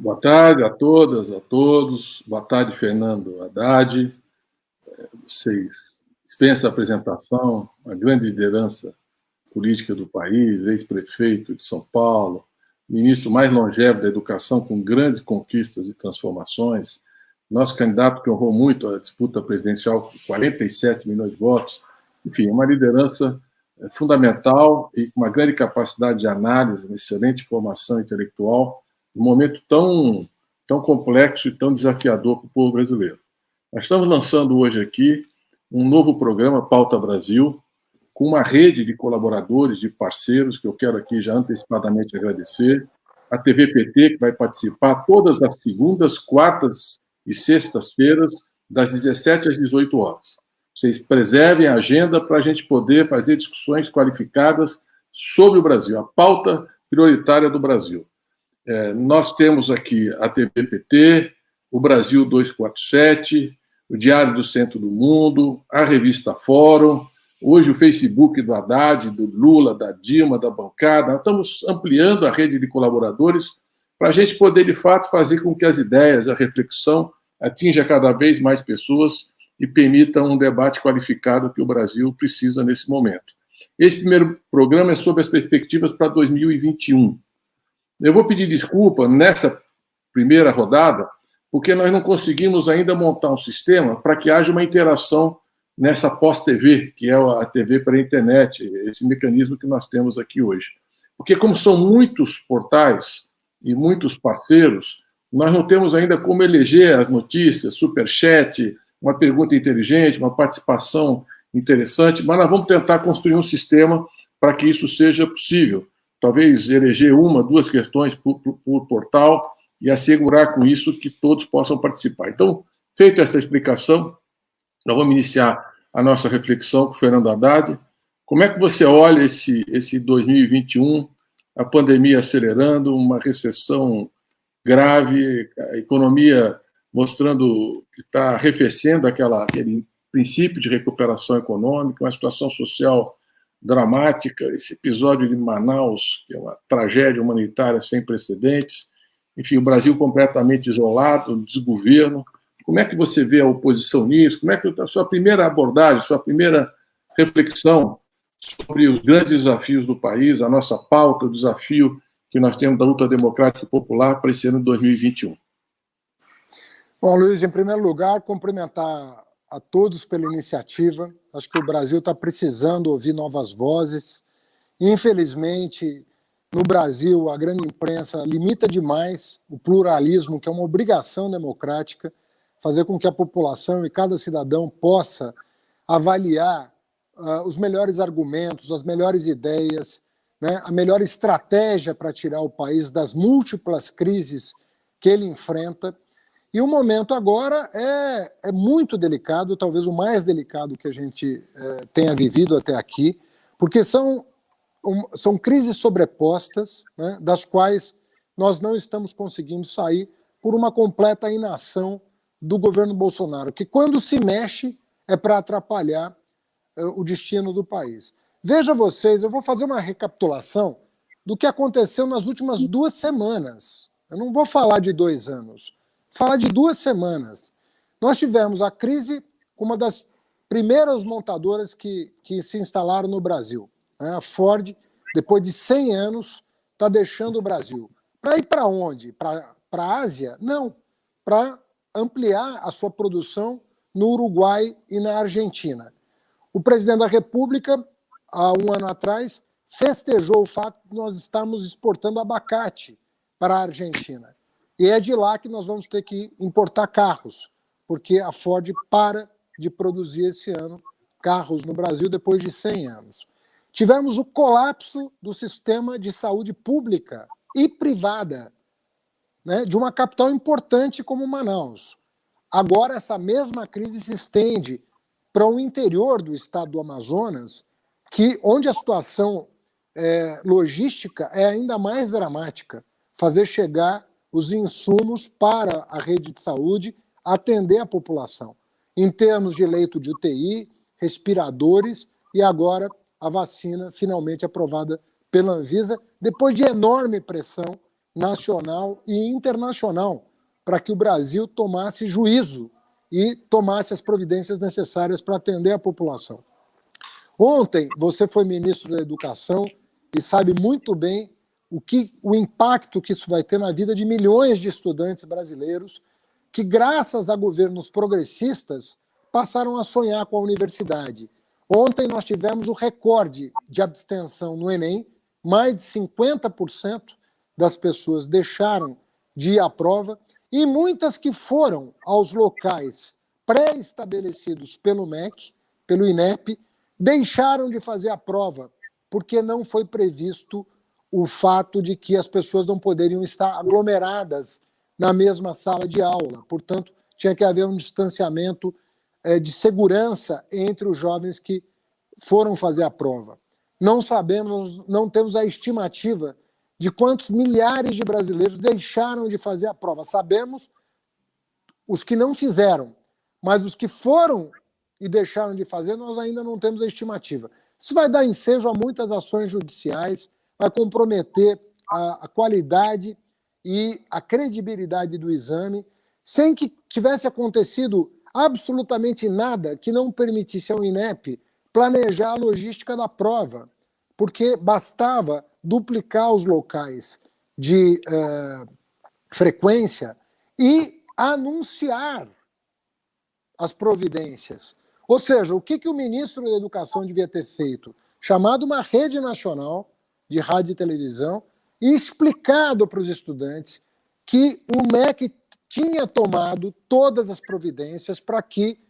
Boa tarde a todas, a todos. Boa tarde, Fernando Haddad. Vocês dispensam a apresentação, a grande liderança política do país, ex-prefeito de São Paulo, ministro mais longevo da educação, com grandes conquistas e transformações, nosso candidato que honrou muito a disputa presidencial com 47 milhões de votos. Enfim, uma liderança fundamental e com uma grande capacidade de análise, uma excelente formação intelectual, um momento tão complexo e tão desafiador para o povo brasileiro. Nós estamos lançando hoje aqui um novo programa, Pauta Brasil, com uma rede de colaboradores, de parceiros, que eu quero aqui já antecipadamente agradecer, a TV PT, que vai participar todas as segundas, quartas e sextas-feiras, das 17 às 18 horas. Vocês preservem a agenda para a gente poder fazer discussões qualificadas sobre o Brasil, a pauta prioritária do Brasil. Nós temos aqui a TV PT, o Brasil 247, o Diário do Centro do Mundo, a revista Fórum, hoje o Facebook do Haddad, do Lula, da Dilma, da bancada. Nós estamos ampliando a rede de colaboradores para a gente poder, de fato, fazer com que as ideias, a reflexão atinja cada vez mais pessoas e permita um debate qualificado que o Brasil precisa nesse momento. Esse primeiro programa é sobre as perspectivas para 2021. Eu vou pedir desculpa nessa primeira rodada, porque nós não conseguimos ainda montar um sistema para que haja uma interação nessa pós-TV, que é a TV para a internet, esse mecanismo que nós temos aqui hoje. Porque como são muitos portais e muitos parceiros, nós não temos ainda como eleger as notícias, superchat, uma pergunta inteligente, uma participação interessante, mas nós vamos tentar construir um sistema para que isso seja possível. Talvez eleger uma, duas questões por portal e assegurar com isso que todos possam participar. Então, feita essa explicação, nós vamos iniciar a nossa reflexão com o Fernando Haddad. Como é que você olha esse 2021, a pandemia acelerando, uma recessão grave, a economia mostrando que está arrefecendo aquele princípio de recuperação econômica, uma situação social dramática, esse episódio de Manaus, que é uma tragédia humanitária sem precedentes, enfim, o Brasil completamente isolado, desgoverno. Como é que você vê a oposição nisso? Como é que a sua primeira abordagem, sua primeira reflexão sobre os grandes desafios do país, a nossa pauta, o desafio que nós temos da luta democrática e popular para esse ano de 2021? Bom, Luiz, em primeiro lugar, cumprimentar a todos pela iniciativa. Acho que o Brasil está precisando ouvir novas vozes. Infelizmente, no Brasil, a grande imprensa limita demais o pluralismo, que é uma obrigação democrática, fazer com que a população e cada cidadão possa avaliar os melhores argumentos, as melhores ideias, né, a melhor estratégia para tirar o país das múltiplas crises que ele enfrenta. E o momento agora é muito delicado, talvez o mais delicado que a gente tenha vivido até aqui, porque são crises sobrepostas, né, das quais nós não estamos conseguindo sair por uma completa inação do governo Bolsonaro, que quando se mexe é para atrapalhar o destino do país. Veja vocês, eu vou fazer uma recapitulação do que aconteceu nas últimas 2 semanas. Eu não vou falar de 2 anos. Falar de 2 semanas. Nós tivemos a crise com uma das primeiras montadoras que se instalaram no Brasil. A Ford, depois de 100 anos, está deixando o Brasil. Para ir para onde? Para a Ásia? Não. Para ampliar a sua produção no Uruguai e na Argentina. O presidente da República, há 1 ano atrás, festejou o fato de nós estarmos exportando abacate para a Argentina. E é de lá que nós vamos ter que importar carros, porque a Ford para de produzir esse ano carros no Brasil depois de 100 anos. Tivemos o colapso do sistema de saúde pública e privada, né, de uma capital importante como Manaus. Agora, essa mesma crise se estende para o interior do estado do Amazonas, onde a situação logística é ainda mais dramática. Fazer chegar os insumos para a rede de saúde atender a população, em termos de leito de UTI, respiradores e agora a vacina finalmente aprovada pela Anvisa, depois de enorme pressão nacional e internacional para que o Brasil tomasse juízo e tomasse as providências necessárias para atender a população. Ontem, você foi ministro da Educação e sabe muito bem o impacto que isso vai ter na vida de milhões de estudantes brasileiros que, graças a governos progressistas, passaram a sonhar com a universidade. Ontem nós tivemos o recorde de abstenção no Enem, mais de 50% das pessoas deixaram de ir à prova, e muitas que foram aos locais pré-estabelecidos pelo MEC, pelo INEP, deixaram de fazer a prova, porque não foi previsto o fato de que as pessoas não poderiam estar aglomeradas na mesma sala de aula. Portanto, tinha que haver um distanciamento de segurança entre os jovens que foram fazer a prova. Não sabemos, não temos a estimativa de quantos milhares de brasileiros deixaram de fazer a prova. Sabemos os que não fizeram, mas os que foram e deixaram de fazer, nós ainda não temos a estimativa. Isso vai dar ensejo a muitas ações judiciais, vai comprometer a qualidade e a credibilidade do exame, sem que tivesse acontecido absolutamente nada que não permitisse ao INEP planejar a logística da prova, porque bastava duplicar os locais de frequência e anunciar as providências. Ou seja, o que o ministro da Educação devia ter feito? Chamado uma rede nacional de rádio e televisão e explicado para os estudantes que o MEC tinha tomado todas as providências para que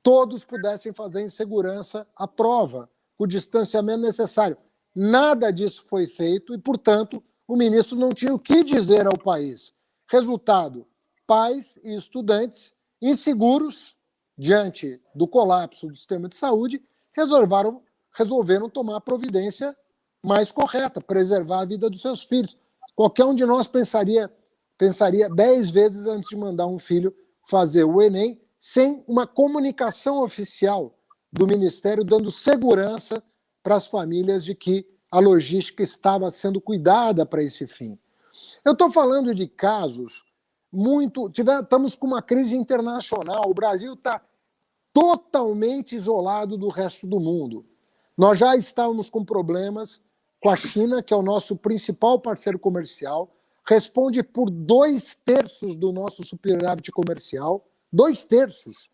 todos pudessem fazer em segurança a prova, o distanciamento necessário. Nada disso foi feito e, portanto, o ministro não tinha o que dizer ao país. Resultado, pais e estudantes inseguros diante do colapso do sistema de saúde resolveram tomar a providência mais correta, preservar a vida dos seus filhos. Qualquer um de nós pensaria 10 vezes antes de mandar um filho fazer o Enem sem uma comunicação oficial do Ministério dando segurança para as famílias de que a logística estava sendo cuidada para esse fim. Eu estou falando de casos estamos com uma crise internacional, o Brasil está totalmente isolado do resto do mundo. Nós já estávamos com problemas com a China, que é o nosso principal parceiro comercial, responde por 2/3 do nosso superávit comercial, 2/3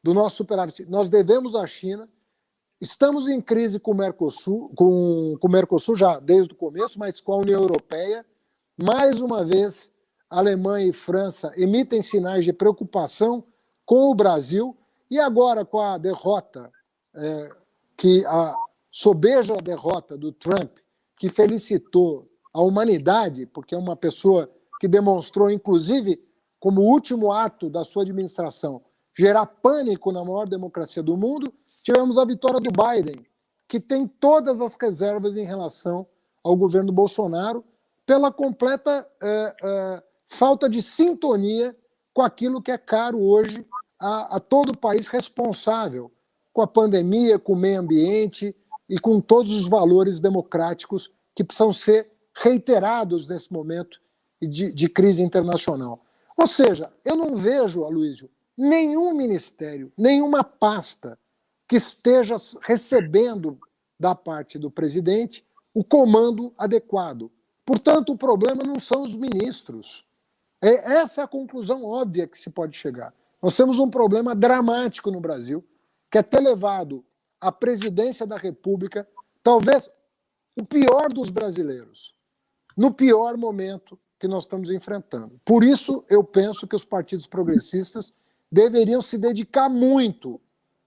do nosso superávit. Nós devemos à China, estamos em crise com o Mercosul, com o Mercosul já desde o começo, mas com a União Europeia. Mais uma vez, Alemanha e França emitem sinais de preocupação com o Brasil, e agora com a derrota, a sobeja derrota do Trump, que felicitou a humanidade, porque é uma pessoa que demonstrou, inclusive, como último ato da sua administração, gerar pânico na maior democracia do mundo, tivemos a vitória do Biden, que tem todas as reservas em relação ao governo Bolsonaro, pela completa falta de sintonia com aquilo que é caro hoje a todo o país responsável com a pandemia, com o meio ambiente e com todos os valores democráticos que precisam ser reiterados nesse momento de crise internacional. Ou seja, eu não vejo, Aloysio, nenhum ministério, nenhuma pasta que esteja recebendo da parte do presidente o comando adequado. Portanto, o problema não são os ministros. Essa é a conclusão óbvia que se pode chegar. Nós temos um problema dramático no Brasil, que é ter levado a presidência da República, talvez o pior dos brasileiros, no pior momento que nós estamos enfrentando. Por isso, eu penso que os partidos progressistas deveriam se dedicar muito,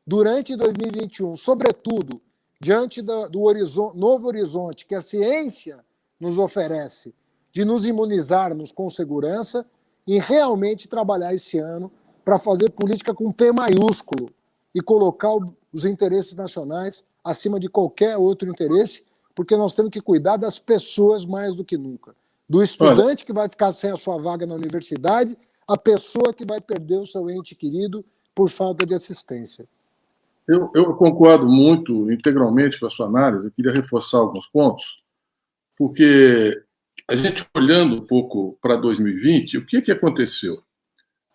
durante 2021, sobretudo, diante do novo horizonte que a ciência nos oferece, de nos imunizarmos com segurança, e realmente trabalhar esse ano para fazer política com P maiúsculo e colocar os interesses nacionais acima de qualquer outro interesse, porque nós temos que cuidar das pessoas mais do que nunca. Do estudante que vai ficar sem a sua vaga na universidade, a pessoa que vai perder o seu ente querido por falta de assistência. Eu concordo muito, integralmente com a sua análise. Eu queria reforçar alguns pontos, porque a gente olhando um pouco para 2020, o que aconteceu?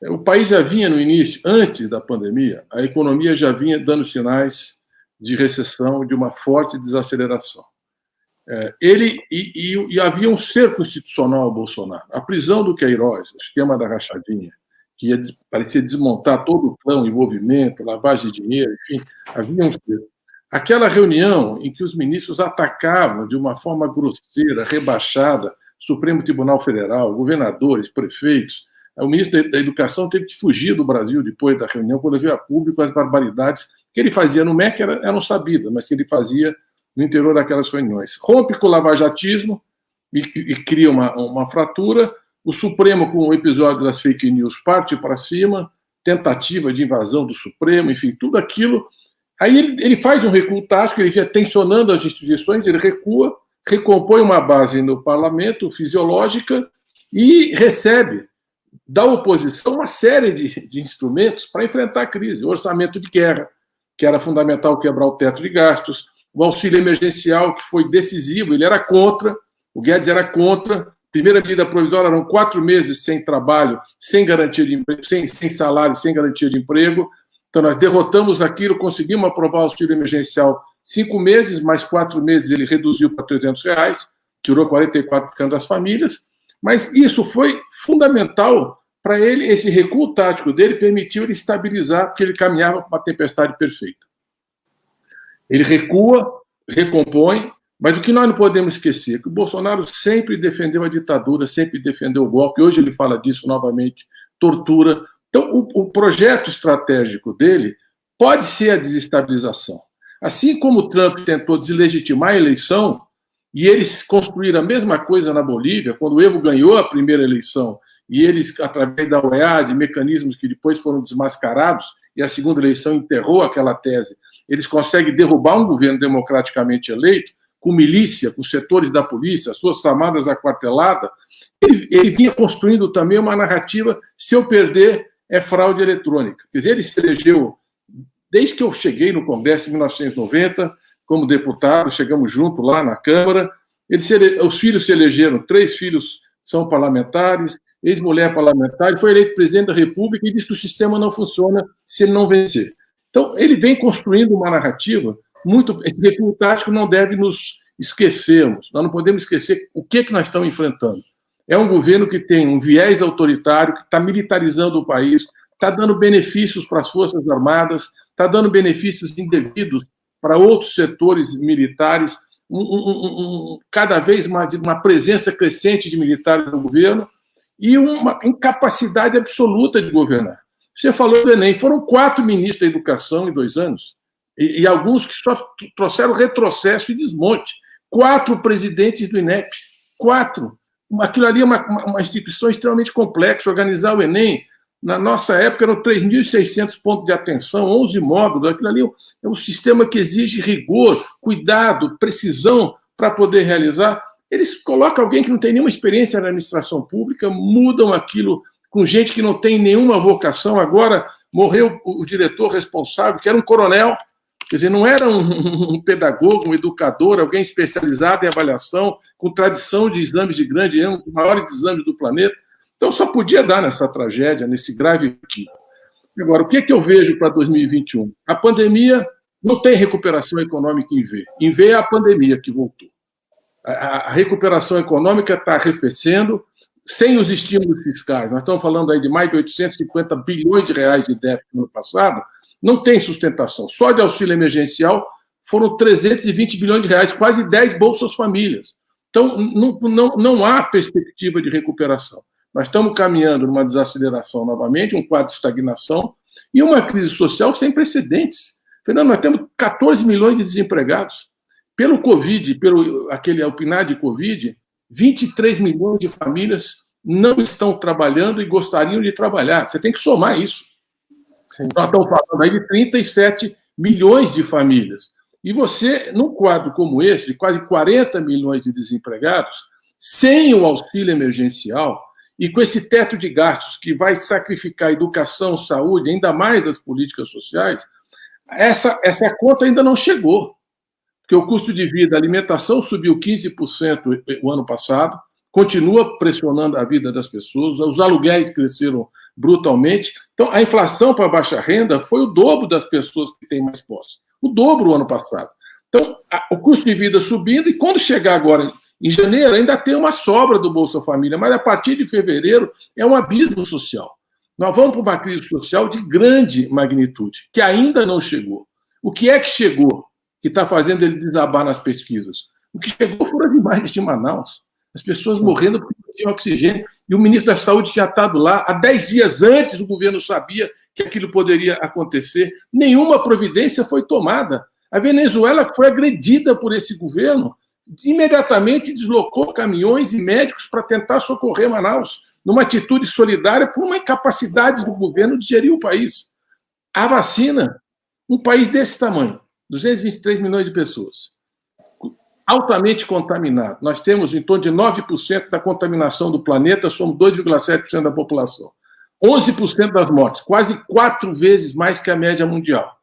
O país já vinha no início, antes da pandemia, a economia já vinha dando sinais de recessão, de uma forte desaceleração. E havia um cerco institucional ao Bolsonaro. A prisão do Queiroz, o esquema da rachadinha, que parecia desmontar todo o plano, envolvimento, lavagem de dinheiro, enfim, havia um cerco. Aquela reunião em que os ministros atacavam de uma forma grosseira, rebaixada, Supremo Tribunal Federal, governadores, prefeitos. O ministro da Educação teve que fugir do Brasil depois da reunião, quando veio a público as barbaridades que ele fazia no MEC eram sabidas, mas que ele fazia no interior daquelas reuniões. Rompe com o lavajatismo e cria uma fratura. O Supremo, com o episódio das fake news, parte para cima, tentativa de invasão do Supremo, enfim, tudo aquilo. Aí ele faz um recuo tático, ele vinha tensionando as instituições, ele recua, recompõe uma base no parlamento fisiológica e recebe da oposição uma série de instrumentos para enfrentar a crise. O orçamento de guerra, que era fundamental quebrar o teto de gastos, o auxílio emergencial, que foi decisivo, ele era contra, o Guedes era contra. Primeira medida provisória eram 4 meses sem trabalho, sem garantia de emprego, sem salário, sem garantia de emprego. Então, nós derrotamos aquilo, conseguimos aprovar o auxílio emergencial 5 meses, mais 4 meses ele reduziu para R$300, tirou 44% das famílias, mas isso foi fundamental para ele, esse recuo tático dele permitiu ele estabilizar, porque ele caminhava para uma tempestade perfeita. Ele recua, recompõe, mas o que nós não podemos esquecer é que o Bolsonaro sempre defendeu a ditadura, sempre defendeu o golpe, hoje ele fala disso novamente, tortura. Então, o projeto estratégico dele pode ser a desestabilização. Assim como o Trump tentou deslegitimar a eleição, e eles construíram a mesma coisa na Bolívia, quando o Evo ganhou a primeira eleição, e eles, através da OEA, de mecanismos que depois foram desmascarados, e a segunda eleição enterrou aquela tese, eles conseguem derrubar um governo democraticamente eleito, com milícia, com setores da polícia, as suas armadas aquarteladas. Ele vinha construindo também uma narrativa, se eu perder, é fraude eletrônica. Quer dizer, ele se elegeu, desde que eu cheguei no Congresso em 1990, como deputado, chegamos junto lá na Câmara, os filhos se elegeram, 3 filhos são parlamentares, ex-mulher parlamentar, foi eleito presidente da República e disse que o sistema não funciona se ele não vencer. Então, ele vem construindo uma narrativa muito... Esse recuo tático não deve nos esquecermos, nós não podemos esquecer o que nós estamos enfrentando. É um governo que tem um viés autoritário, que está militarizando o país, está dando benefícios para as Forças Armadas, está dando benefícios indevidos para outros setores militares, cada vez mais uma presença crescente de militares no governo e uma incapacidade absoluta de governar. Você falou do Enem, foram 4 ministros da Educação em 2 anos, e alguns que só trouxeram retrocesso e desmonte. 4 presidentes do INEP, 4. Aquilo ali é uma instituição extremamente complexa. Organizar o Enem, na nossa época, eram 3.600 pontos de atenção, 11 módulos. Aquilo ali é um sistema que exige rigor, cuidado, precisão para poder realizar. Eles colocam alguém que não tem nenhuma experiência na administração pública, mudam aquilo com gente que não tem nenhuma vocação. Agora morreu o diretor responsável, que era um coronel, quer dizer, não era um pedagogo, um educador, alguém especializado em avaliação, com tradição de exames de grande ângulo, os maiores exames do planeta. Então, só podia dar nessa tragédia, nesse grave equívoco. Agora, o que eu vejo para 2021? A pandemia não tem recuperação econômica em V. Em V é a pandemia que voltou. A recuperação econômica está arrefecendo, sem os estímulos fiscais. Nós estamos falando aí de mais de 850 bilhões de reais de déficit no ano passado, não tem sustentação. Só de auxílio emergencial foram 320 bilhões de reais, quase 10 Bolsas Famílias. Então, não há perspectiva de recuperação. Nós estamos caminhando numa desaceleração novamente, um quadro de estagnação e uma crise social sem precedentes. Fernando, nós temos 14 milhões de desempregados. Pelo Covid, aquele PNAD de Covid, 23 milhões de famílias não estão trabalhando e gostariam de trabalhar. Você tem que somar isso. Sim. Nós estamos falando aí de 37 milhões de famílias. E você, num quadro como esse, de quase 40 milhões de desempregados, sem o auxílio emergencial e com esse teto de gastos que vai sacrificar a educação, saúde, ainda mais as políticas sociais, essa conta ainda não chegou. Porque o custo de vida, a alimentação subiu 15% o ano passado, continua pressionando a vida das pessoas, os aluguéis cresceram brutalmente. Então, a inflação para a baixa renda foi o dobro das pessoas que têm mais posse. O dobro o ano passado. Então, o custo de vida subindo, e quando chegar agora em janeiro, ainda tem uma sobra do Bolsa Família, mas a partir de fevereiro é um abismo social. Nós vamos para uma crise social de grande magnitude, que ainda não chegou. O que é que chegou, que está fazendo ele desabar nas pesquisas? O que chegou foram as imagens de Manaus. As pessoas morrendo porque não tinham oxigênio. E o ministro da Saúde tinha estado lá. Há 10 dias antes, o governo sabia que aquilo poderia acontecer. Nenhuma providência foi tomada. A Venezuela foi agredida por esse governo, imediatamente deslocou caminhões e médicos para tentar socorrer Manaus, numa atitude solidária por uma incapacidade do governo de gerir o país. A vacina, um país desse tamanho, 223 milhões de pessoas, altamente contaminado. Nós temos em torno de 9% da contaminação do planeta, somos 2,7% da população. 11% das mortes, quase 4 vezes mais que a média mundial.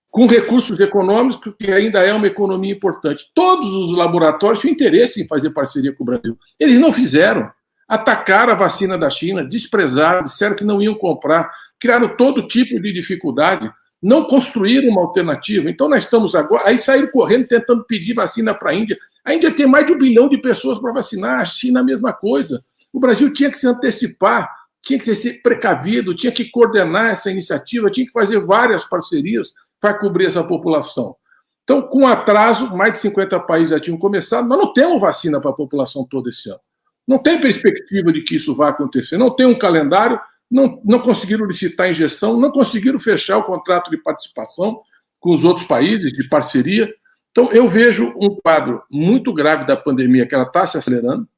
Com recursos econômicos, que ainda é uma economia importante. Todos os laboratórios tinham interesse em fazer parceria com o Brasil. Eles não fizeram. Atacaram a vacina da China, desprezaram, disseram que não iam comprar, criaram todo tipo de dificuldade, não construíram uma alternativa. Então, nós estamos agora... Aí saíram correndo, tentando pedir vacina para a Índia. A Índia tem mais de 1 bilhão de pessoas para vacinar, a China a mesma coisa. O Brasil tinha que se antecipar, tinha que ser precavido, tinha que coordenar essa iniciativa, tinha que fazer várias parcerias para cobrir essa população. Então, com atraso, mais de 50 países já tinham começado, nós não temos vacina para a população toda esse ano. Não tem perspectiva de que isso vá acontecer, não tem um calendário, não conseguiram licitar a injeção, não conseguiram fechar o contrato de participação com os outros países, de parceria. Então, eu vejo um quadro muito grave da pandemia, que ela está se acelerando,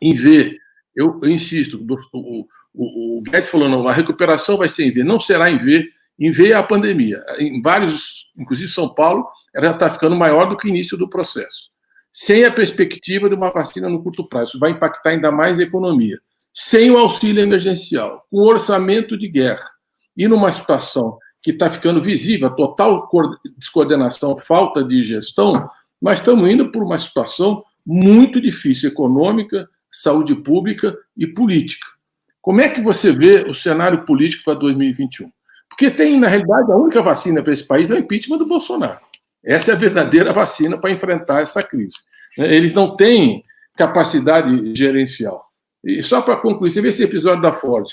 em V, eu insisto, o Guedes falou, não, a recuperação vai ser em V, não será em V, em V é a pandemia. Em vários, inclusive São Paulo, ela já está ficando maior do que o início do processo. Sem a perspectiva de uma vacina no curto prazo, isso vai impactar ainda mais a economia. Sem o auxílio emergencial, com orçamento de guerra, e numa situação que está ficando visível, total descoordenação, falta de gestão, nós estamos indo por uma situação muito difícil, econômica, saúde pública e política. Como é que você vê o cenário político para 2021? Porque tem, na realidade, a única vacina para esse país é o impeachment do Bolsonaro. Essa é a verdadeira vacina para enfrentar essa crise. Eles não têm capacidade gerencial. E só para concluir, você vê esse episódio da Ford.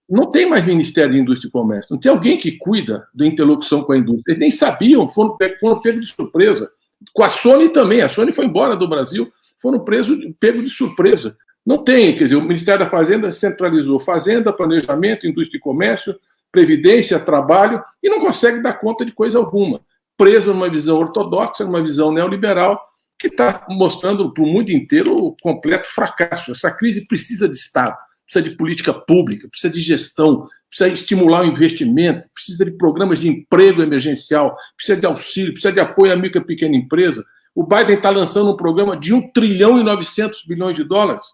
Não tem mais Ministério de Indústria e Comércio. Não tem alguém que cuida da interlocução com a indústria. Eles nem sabiam, foram pegos de surpresa. Com a Sony também. A Sony foi embora do Brasil, foram pegos de surpresa. Não tem, quer dizer, o Ministério da Fazenda centralizou Fazenda, Planejamento, Indústria e Comércio, Previdência, Trabalho, e não consegue dar conta de coisa alguma. Preso numa visão ortodoxa, numa visão neoliberal, que está mostrando para o mundo inteiro o completo fracasso. Essa crise precisa de Estado, precisa de política pública, precisa de gestão, precisa estimular o investimento, precisa de programas de emprego emergencial, precisa de auxílio, precisa de apoio à micro e pequena empresa. O Biden está lançando um programa de 1 trilhão e 900 bilhões de dólares.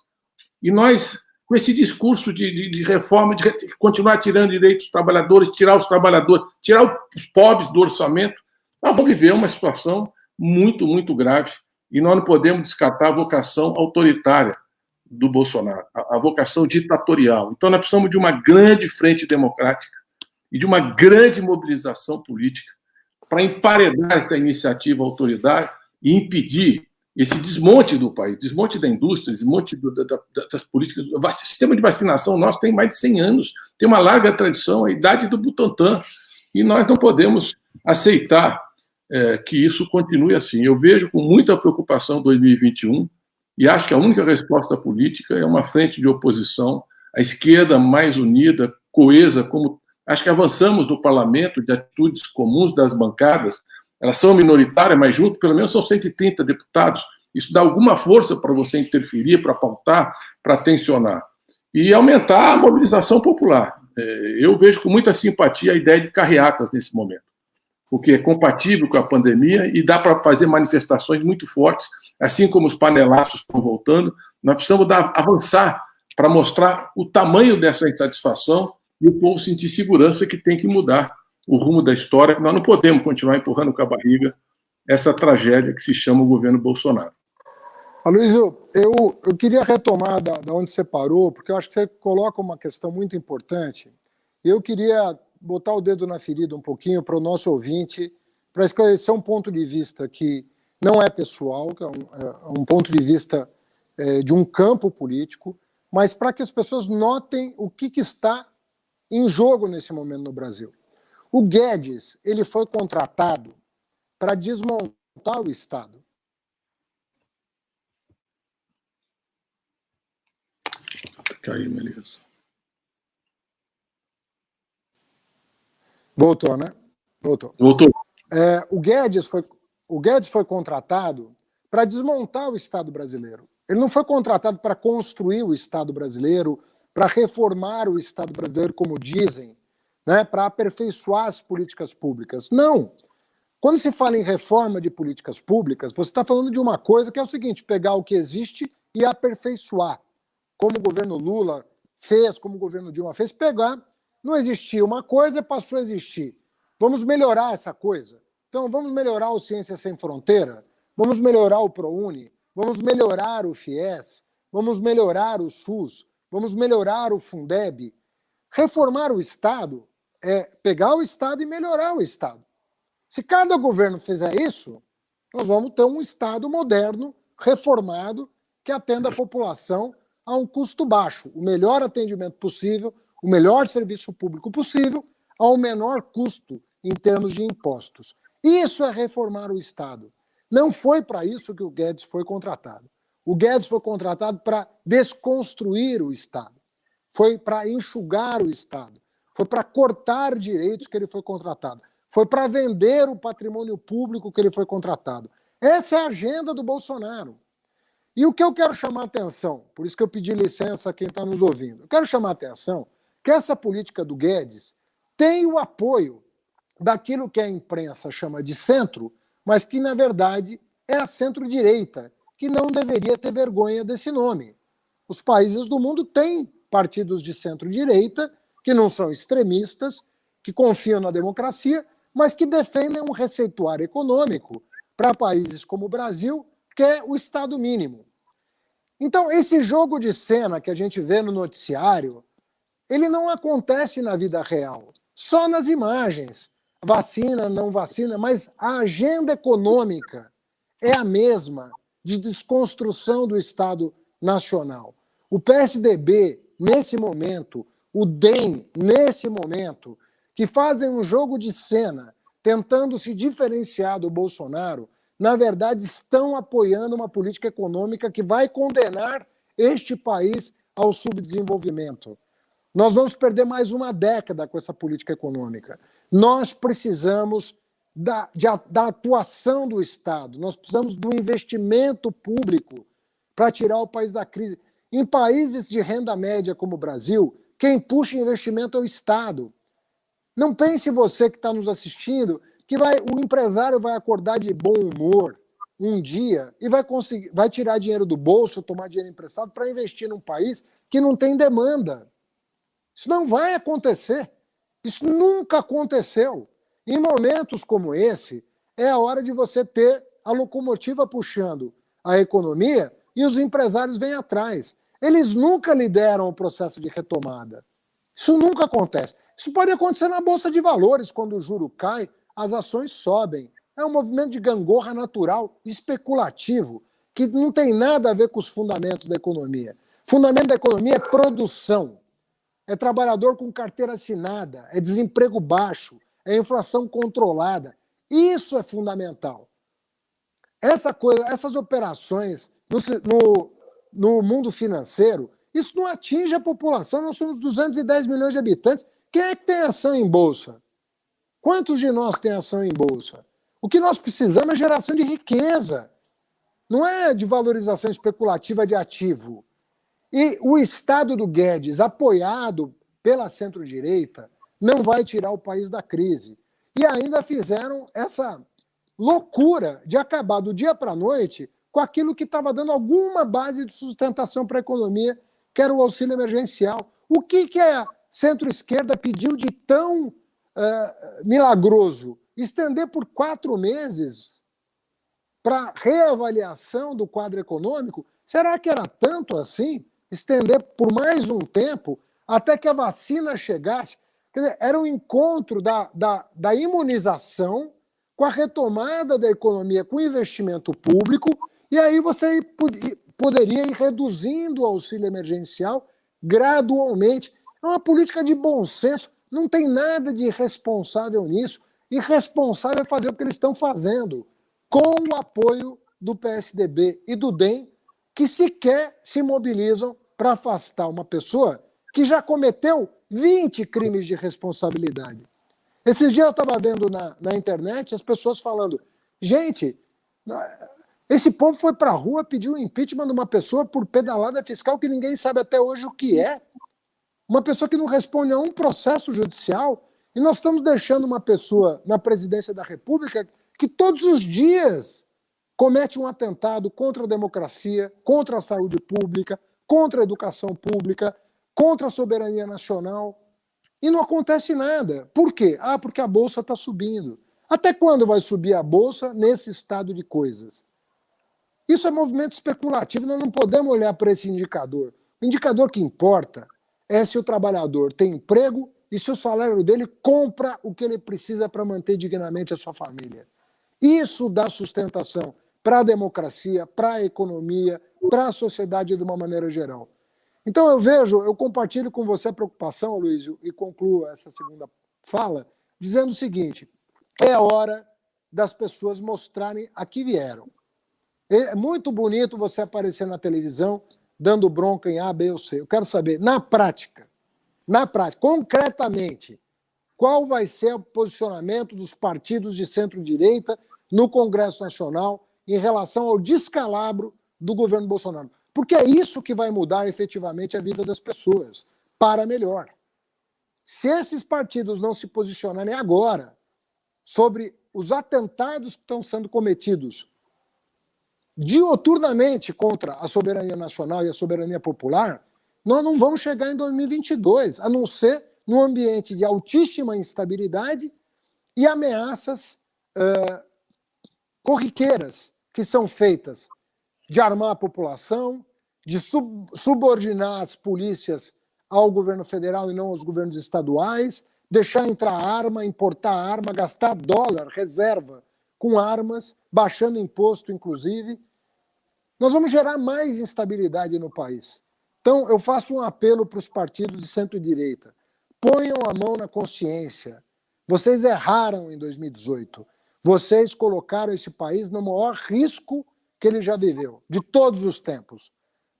E nós, com esse discurso de reforma, de continuar tirando direitos dos trabalhadores, tirar os pobres do orçamento, nós vamos viver uma situação muito, muito grave. E nós não podemos descartar a vocação autoritária do Bolsonaro, a vocação ditatorial. Então, nós precisamos de uma grande frente democrática e de uma grande mobilização política para emparedar essa iniciativa autoritária e impedir esse desmonte do país, desmonte da indústria, desmonte das políticas. O sistema de vacinação nosso tem mais de 100 anos, tem uma larga tradição, a idade do Butantan, e nós não podemos aceitar que isso continue assim. Eu vejo com muita preocupação 2021 e acho que a única resposta política é uma frente de oposição, a esquerda mais unida, coesa, como acho que avançamos no parlamento, de atitudes comuns das bancadas. Elas são minoritárias, mas junto, pelo menos, são 130 deputados. Isso dá alguma força para você interferir, para pautar, para tensionar. E aumentar a mobilização popular. Eu vejo com muita simpatia a ideia de carreatas nesse momento, porque é compatível com a pandemia e dá para fazer manifestações muito fortes, assim como os panelaços estão voltando. Nós precisamos avançar para mostrar o tamanho dessa insatisfação e o povo sentir segurança que tem que mudar o rumo da história, que nós não podemos continuar empurrando com a barriga essa tragédia que se chama o governo Bolsonaro. Aloysio, eu queria retomar da onde você parou, porque eu acho que você coloca uma questão muito importante. Eu queria botar o dedo na ferida um pouquinho para o nosso ouvinte, para esclarecer um ponto de vista que não é pessoal, que é um ponto de vista de um campo político, mas para que as pessoas notem o que está em jogo nesse momento no Brasil. O Guedes, ele foi contratado para desmontar o Estado. Caiu, beleza. Voltou, né? Voltou. O Guedes foi contratado para desmontar o Estado brasileiro. Ele não foi contratado para construir o Estado brasileiro, para reformar o Estado brasileiro, como dizem, né, para aperfeiçoar as políticas públicas. Não. Quando se fala em reforma de políticas públicas, você está falando de uma coisa que é o seguinte: pegar o que existe e aperfeiçoar. Como o governo Lula fez, como o governo Dilma fez, pegar, não existia uma coisa, passou a existir. Vamos melhorar essa coisa. Então, vamos melhorar o Ciência Sem Fronteira, vamos melhorar o ProUni, vamos melhorar o FIES, vamos melhorar o SUS, vamos melhorar o Fundeb. Reformar o Estado é pegar o Estado e melhorar o Estado. Se cada governo fizer isso, nós vamos ter um Estado moderno, reformado, que atenda a população a um custo baixo, o melhor atendimento possível, o melhor serviço público possível, ao menor custo em termos de impostos. Isso é reformar o Estado. Não foi para isso que o Guedes foi contratado. O Guedes foi contratado para desconstruir o Estado. Foi para enxugar o Estado. Foi para cortar direitos que ele foi contratado. Foi para vender o patrimônio público que ele foi contratado. Essa é a agenda do Bolsonaro. E o que eu quero chamar a atenção, por isso que eu pedi licença a quem está nos ouvindo, eu quero chamar a atenção que essa política do Guedes tem o apoio daquilo que a imprensa chama de centro, mas que, na verdade, é a centro-direita, que não deveria ter vergonha desse nome. Os países do mundo têm partidos de centro-direita, que não são extremistas, que confiam na democracia, mas que defendem um receituário econômico para países como o Brasil, que é o Estado mínimo. Então, esse jogo de cena que a gente vê no noticiário, ele não acontece na vida real, só nas imagens. Vacina, não vacina, mas a agenda econômica é a mesma de desconstrução do Estado nacional. O PSDB, nesse momento, o DEM, nesse momento, que fazem um jogo de cena tentando se diferenciar do Bolsonaro, na verdade estão apoiando uma política econômica que vai condenar este país ao subdesenvolvimento. Nós vamos perder mais uma década com essa política econômica. Nós precisamos da atuação do Estado, nós precisamos do investimento público para tirar o país da crise. Em países de renda média como o Brasil, quem puxa investimento é o Estado. Não pense você que está nos assistindo que o empresário vai acordar de bom humor um dia e vai tirar dinheiro do bolso, tomar dinheiro emprestado para investir num país que não tem demanda. Isso não vai acontecer. Isso nunca aconteceu. Em momentos como esse, é a hora de você ter a locomotiva puxando a economia e os empresários vêm atrás. Eles nunca lideram o processo de retomada. Isso nunca acontece. Isso pode acontecer na Bolsa de Valores, quando o juro cai, as ações sobem. É um movimento de gangorra natural, especulativo, que não tem nada a ver com os fundamentos da economia. O fundamento da economia é produção. É trabalhador com carteira assinada, é desemprego baixo, é inflação controlada. Isso é fundamental. Essas operações no mundo financeiro, isso não atinge a população. Nós somos 210 milhões de habitantes. Quem é que tem ação em bolsa? Quantos de nós têm ação em bolsa? O que nós precisamos é geração de riqueza. Não é de valorização especulativa de ativo. E o Estado do Guedes, apoiado pela centro-direita, não vai tirar o país da crise. E ainda fizeram essa loucura de acabar do dia para a noite com aquilo que estava dando alguma base de sustentação para a economia, que era o auxílio emergencial. O que a centro-esquerda pediu de tão milagroso? Estender por 4 meses para reavaliação do quadro econômico? Será que era tanto assim? Estender por mais um tempo até que a vacina chegasse? Quer dizer, era um encontro da imunização com a retomada da economia, com investimento público, e aí você poderia ir reduzindo o auxílio emergencial gradualmente. É uma política de bom senso, não tem nada de irresponsável nisso. Irresponsável é fazer o que eles estão fazendo, com o apoio do PSDB e do DEM, que sequer se mobilizam para afastar uma pessoa que já cometeu 20 crimes de responsabilidade. Esses dias eu estava vendo na internet as pessoas falando, gente, esse povo foi para a rua pedir o impeachment de uma pessoa por pedalada fiscal que ninguém sabe até hoje o que é. Uma pessoa que não responde a um processo judicial, e nós estamos deixando uma pessoa na presidência da República que todos os dias comete um atentado contra a democracia, contra a saúde pública, contra a educação pública, contra a soberania nacional, e não acontece nada. Por quê? Porque a Bolsa está subindo. Até quando vai subir a Bolsa nesse estado de coisas? Isso é movimento especulativo, nós não podemos olhar para esse indicador. O indicador que importa é se o trabalhador tem emprego e se o salário dele compra o que ele precisa para manter dignamente a sua família. Isso dá sustentação para a democracia, para a economia, para a sociedade de uma maneira geral. Então eu compartilho com você a preocupação, Luiz, e concluo essa segunda fala, dizendo o seguinte, é hora das pessoas mostrarem a que vieram. É muito bonito você aparecer na televisão dando bronca em A, B ou C. Eu quero saber, na prática, concretamente, qual vai ser o posicionamento dos partidos de centro-direita no Congresso Nacional em relação ao descalabro do governo Bolsonaro. Porque é isso que vai mudar efetivamente a vida das pessoas, para melhor. Se esses partidos não se posicionarem agora sobre os atentados que estão sendo cometidos dioturnamente contra a soberania nacional e a soberania popular, nós não vamos chegar em 2022, a não ser num ambiente de altíssima instabilidade e ameaças corriqueiras que são feitas de armar a população, de subordinar as polícias ao governo federal e não aos governos estaduais, deixar entrar arma, importar arma, gastar dólar, reserva com armas, baixando imposto, inclusive. Nós vamos gerar mais instabilidade no país. Então, eu faço um apelo para os partidos de centro-direita. Ponham a mão na consciência. Vocês erraram em 2018. Vocês colocaram esse país no maior risco que ele já viveu, de todos os tempos.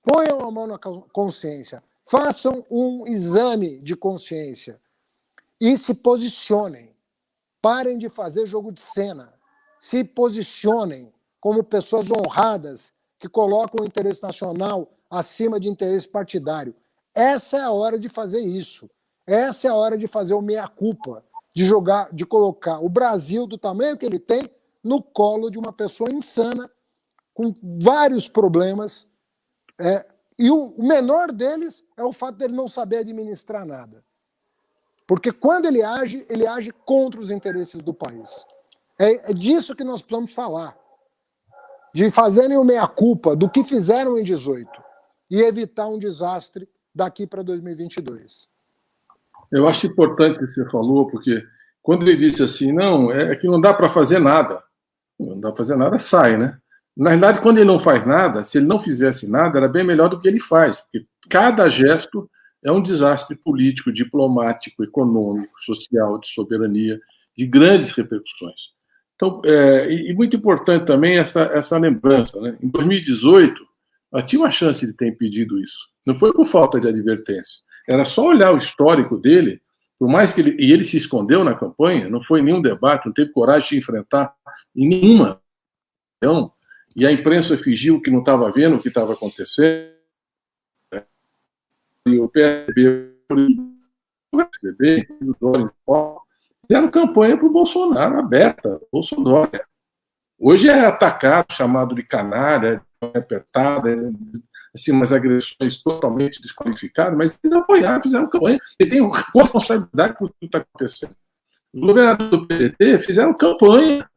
Ponham a mão na consciência. Façam um exame de consciência e se posicionem. Parem de fazer jogo de cena. Se posicionem como pessoas honradas que colocam o interesse nacional acima de interesse partidário. Essa é a hora de fazer isso. Essa é a hora de fazer o meia-culpa, de colocar o Brasil, do tamanho que ele tem, no colo de uma pessoa insana, com vários problemas, e o menor deles é o fato dele não saber administrar nada. Porque quando ele age contra os interesses do país. É disso que nós precisamos falar. De fazerem o meia-culpa do que fizeram em 2018 e evitar um desastre daqui para 2022. Eu acho importante o que você falou, porque quando ele disse assim, não, é que não dá para fazer nada. Não dá para fazer nada, sai, né? Na verdade, quando ele não faz nada, se ele não fizesse nada, era bem melhor do que ele faz, porque cada gesto é um desastre político, diplomático, econômico, social, de soberania, de grandes repercussões. Então, e muito importante também essa lembrança, né? Em 2018, nós tinha uma chance de ter impedido isso. Não foi por falta de advertência. Era só olhar o histórico dele, por mais que ele se escondeu na campanha, não foi nenhum debate, não teve coragem de enfrentar em nenhuma. E a imprensa fingiu que não estava vendo o que estava acontecendo. E o PSDB, fizeram campanha para o Bolsonaro, aberta, Bolsonaro. Hoje é atacado, chamado de canalha, apertada, assim, umas agressões totalmente desqualificadas, mas eles apoiaram, fizeram campanha, eles têm responsabilidade por tudo que está acontecendo. Os governadores do PDT fizeram campanha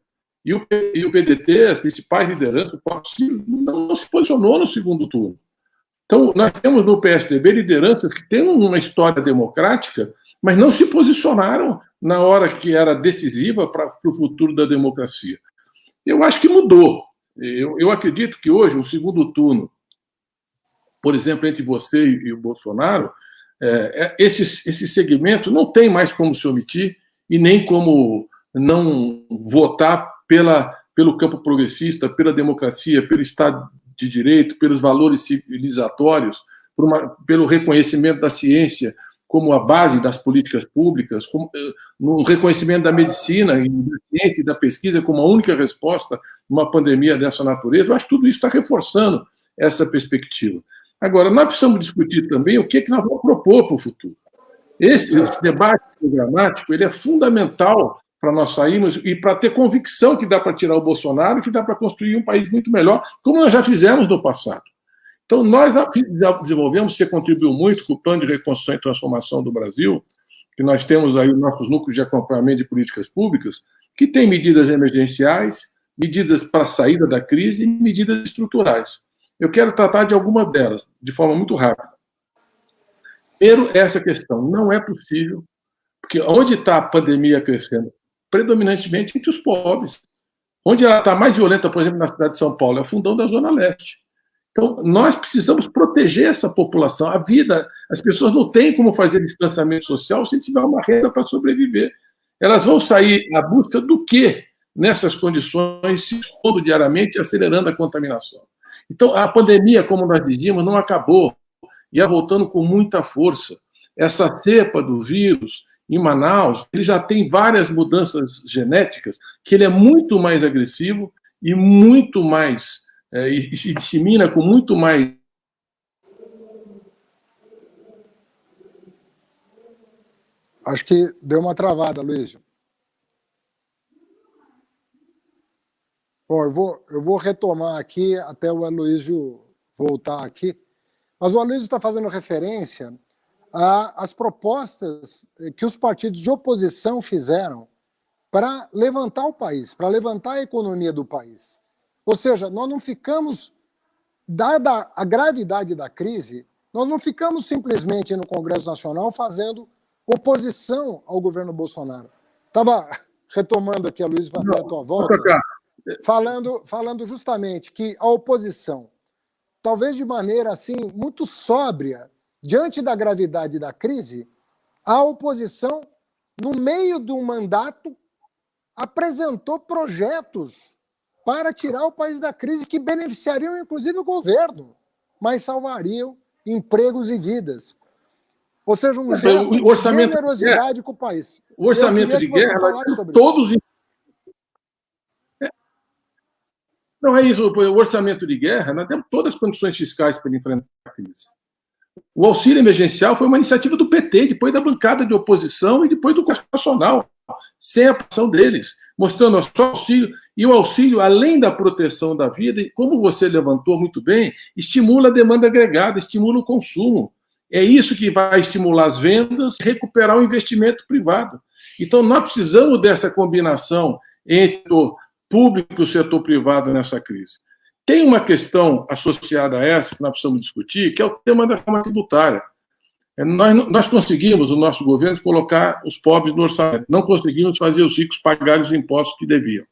E o PDT, as principais lideranças, não se posicionou no segundo turno. Então, nós temos no PSDB lideranças que têm uma história democrática, mas não se posicionaram na hora que era decisiva para o futuro da democracia. Eu acho que mudou. Eu acredito que hoje, o segundo turno, por exemplo, entre você e o Bolsonaro, esses segmentos não tem mais como se omitir e nem como não votar pelo campo progressista, pela democracia, pelo Estado de Direito, pelos valores civilizatórios, pelo reconhecimento da ciência como a base das políticas públicas, no reconhecimento da medicina e da ciência e da pesquisa como a única resposta numa pandemia dessa natureza. Eu acho que tudo isso está reforçando essa perspectiva. Agora, nós precisamos discutir também o que nós vamos propor para o futuro. Esse debate programático ele é fundamental para nós sairmos e para ter convicção que dá para tirar o Bolsonaro e que dá para construir um país muito melhor, como nós já fizemos no passado. Então, nós desenvolvemos, você contribuiu muito com o Plano de Reconstrução e Transformação do Brasil, que nós temos aí os nossos núcleos de acompanhamento de políticas públicas, que tem medidas emergenciais, medidas para a saída da crise e medidas estruturais. Eu quero tratar de algumas delas, de forma muito rápida. Primeiro, essa questão. Não é possível, porque onde está a pandemia crescendo? Predominantemente entre os pobres. Onde ela está mais violenta, por exemplo, na cidade de São Paulo, é o fundão da Zona Leste. Então, nós precisamos proteger essa população. A vida, as pessoas não têm como fazer distanciamento social se tiver uma renda para sobreviver. Elas vão sair à busca do quê nessas condições, se expondo diariamente e acelerando a contaminação. Então, a pandemia, como nós dizíamos, não acabou. Ia voltando com muita força. Essa cepa do vírus, em Manaus, ele já tem várias mudanças genéticas, que ele é muito mais agressivo e muito mais... e se dissemina com muito mais... Acho que deu uma travada, Luiz. Bom, eu vou retomar aqui até o Aloysio voltar aqui. Mas o Aloysio está fazendo referência às propostas que os partidos de oposição fizeram para levantar o país, para levantar a economia do país. Ou seja, nós não ficamos, dada a gravidade da crise, nós não ficamos simplesmente no Congresso Nacional fazendo oposição ao governo Bolsonaro. Estava retomando aqui, Aloysio, para a tua volta, falando justamente que a oposição, talvez de maneira assim muito sóbria, diante da gravidade da crise, a oposição, no meio do mandato, apresentou projetos para tirar o país da crise que beneficiariam, inclusive, o governo, mas salvariam empregos e vidas. Ou seja, um gesto de generosidade com o país. O orçamento de guerra, todos... Não é isso, o orçamento de guerra, nós temos todas as condições fiscais para enfrentar a crise. O auxílio emergencial foi uma iniciativa do PT, depois da bancada de oposição e depois do Congresso Nacional, sem a ação deles, mostrando só auxílio. E o auxílio, além da proteção da vida, como você levantou muito bem, estimula a demanda agregada, estimula o consumo. É isso que vai estimular as vendas e recuperar o investimento privado. Então, nós precisamos dessa combinação entre o público e o setor privado nessa crise. Tem uma questão associada a essa que nós precisamos discutir, que é o tema da reforma tributária. Nós conseguimos, o nosso governo, colocar os pobres no orçamento. Não conseguimos fazer os ricos pagarem os impostos que deviam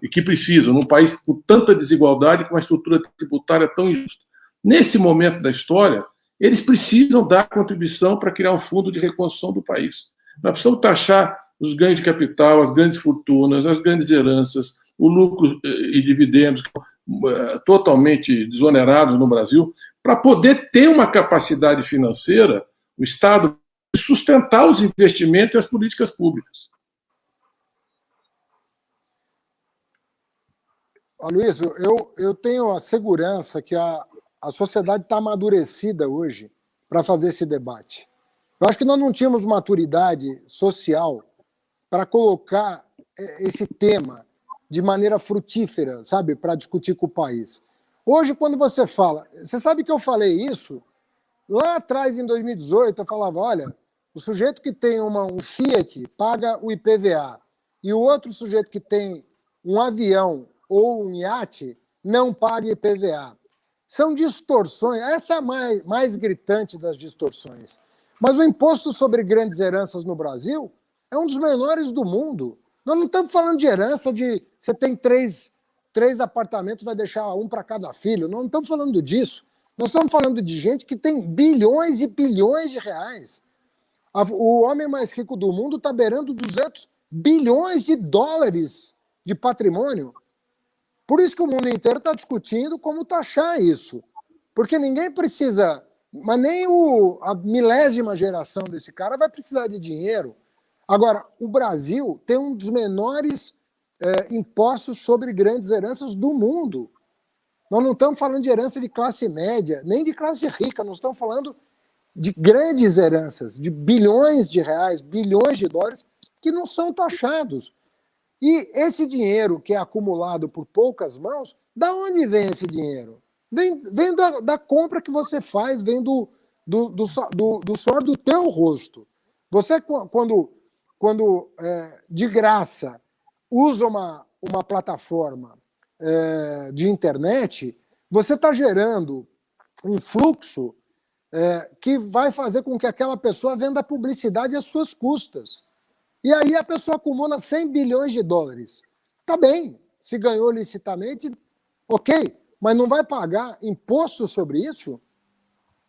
e que precisam, num país com tanta desigualdade, com uma estrutura tributária tão injusta. Nesse momento da história, eles precisam dar contribuição para criar um fundo de reconstrução do país. Nós precisamos taxar os ganhos de capital, as grandes fortunas, as grandes heranças, o lucro e dividendos totalmente desonerados no Brasil, para poder ter uma capacidade financeira, o Estado, de sustentar os investimentos e as políticas públicas. Aloysio, eu tenho a segurança que a sociedade está amadurecida hoje para fazer esse debate. Eu acho que nós não tínhamos maturidade social para colocar esse tema de maneira frutífera, sabe, para discutir com o país. Hoje, quando você fala... Você sabe que eu falei isso? Lá atrás, em 2018, eu falava, olha, o sujeito que tem um Fiat paga o IPVA, e o outro sujeito que tem um avião ou um iate não pague IPVA. São distorções, essa é a mais gritante das distorções. Mas o imposto sobre grandes heranças no Brasil é um dos menores do mundo. Nós não estamos falando de herança de você tem três apartamentos, vai deixar um para cada filho. Nós não estamos falando disso. Nós estamos falando de gente que tem bilhões e bilhões de reais. O homem mais rico do mundo está beirando 200 bilhões de dólares de patrimônio. Por isso que o mundo inteiro está discutindo como taxar isso. Porque ninguém precisa, mas nem a milésima geração desse cara vai precisar de dinheiro. Agora, o Brasil tem um dos menores impostos sobre grandes heranças do mundo. Nós não estamos falando de herança de classe média, nem de classe rica, nós estamos falando de grandes heranças, de bilhões de reais, bilhões de dólares, que não são taxados. E esse dinheiro que é acumulado por poucas mãos, da onde vem esse dinheiro? Vem da compra que você faz, vem do suor do teu rosto. Você, quando de graça, usa uma plataforma de internet, você está gerando um fluxo que vai fazer com que aquela pessoa venda publicidade às suas custas. E aí a pessoa acumula 100 bilhões de dólares. Tá bem, se ganhou licitamente, ok, mas não vai pagar imposto sobre isso?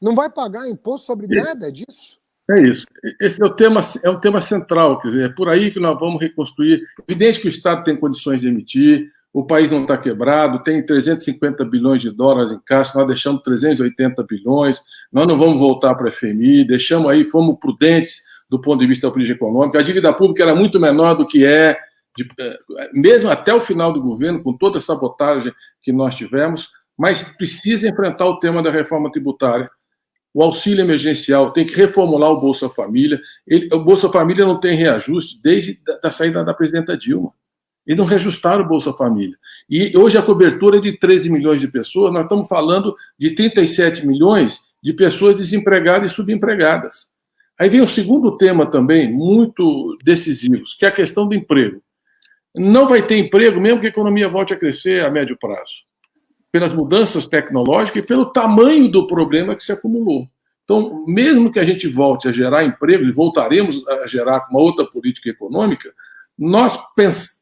Não vai pagar imposto sobre nada disso? É isso. Esse é o tema central, quer dizer, é por aí que nós vamos reconstruir. Evidente que o Estado tem condições de emitir, o país não está quebrado, tem 350 bilhões de dólares em caixa, nós deixamos 380 bilhões, nós não vamos voltar para a FMI, deixamos aí, fomos prudentes do ponto de vista da política econômica, a dívida pública era muito menor do que mesmo até o final do governo, com toda a sabotagem que nós tivemos, mas precisa enfrentar o tema da reforma tributária. O auxílio emergencial, tem que reformular o Bolsa Família. O Bolsa Família não tem reajuste desde a saída da presidenta Dilma. Eles não reajustaram o Bolsa Família. E hoje a cobertura é de 13 milhões de pessoas, nós estamos falando de 37 milhões de pessoas desempregadas e subempregadas. Aí vem o segundo tema também, muito decisivo, que é a questão do emprego. Não vai ter emprego mesmo que a economia volte a crescer a médio prazo, pelas mudanças tecnológicas e pelo tamanho do problema que se acumulou. Então, mesmo que a gente volte a gerar empregos, e voltaremos a gerar com uma outra política econômica, nós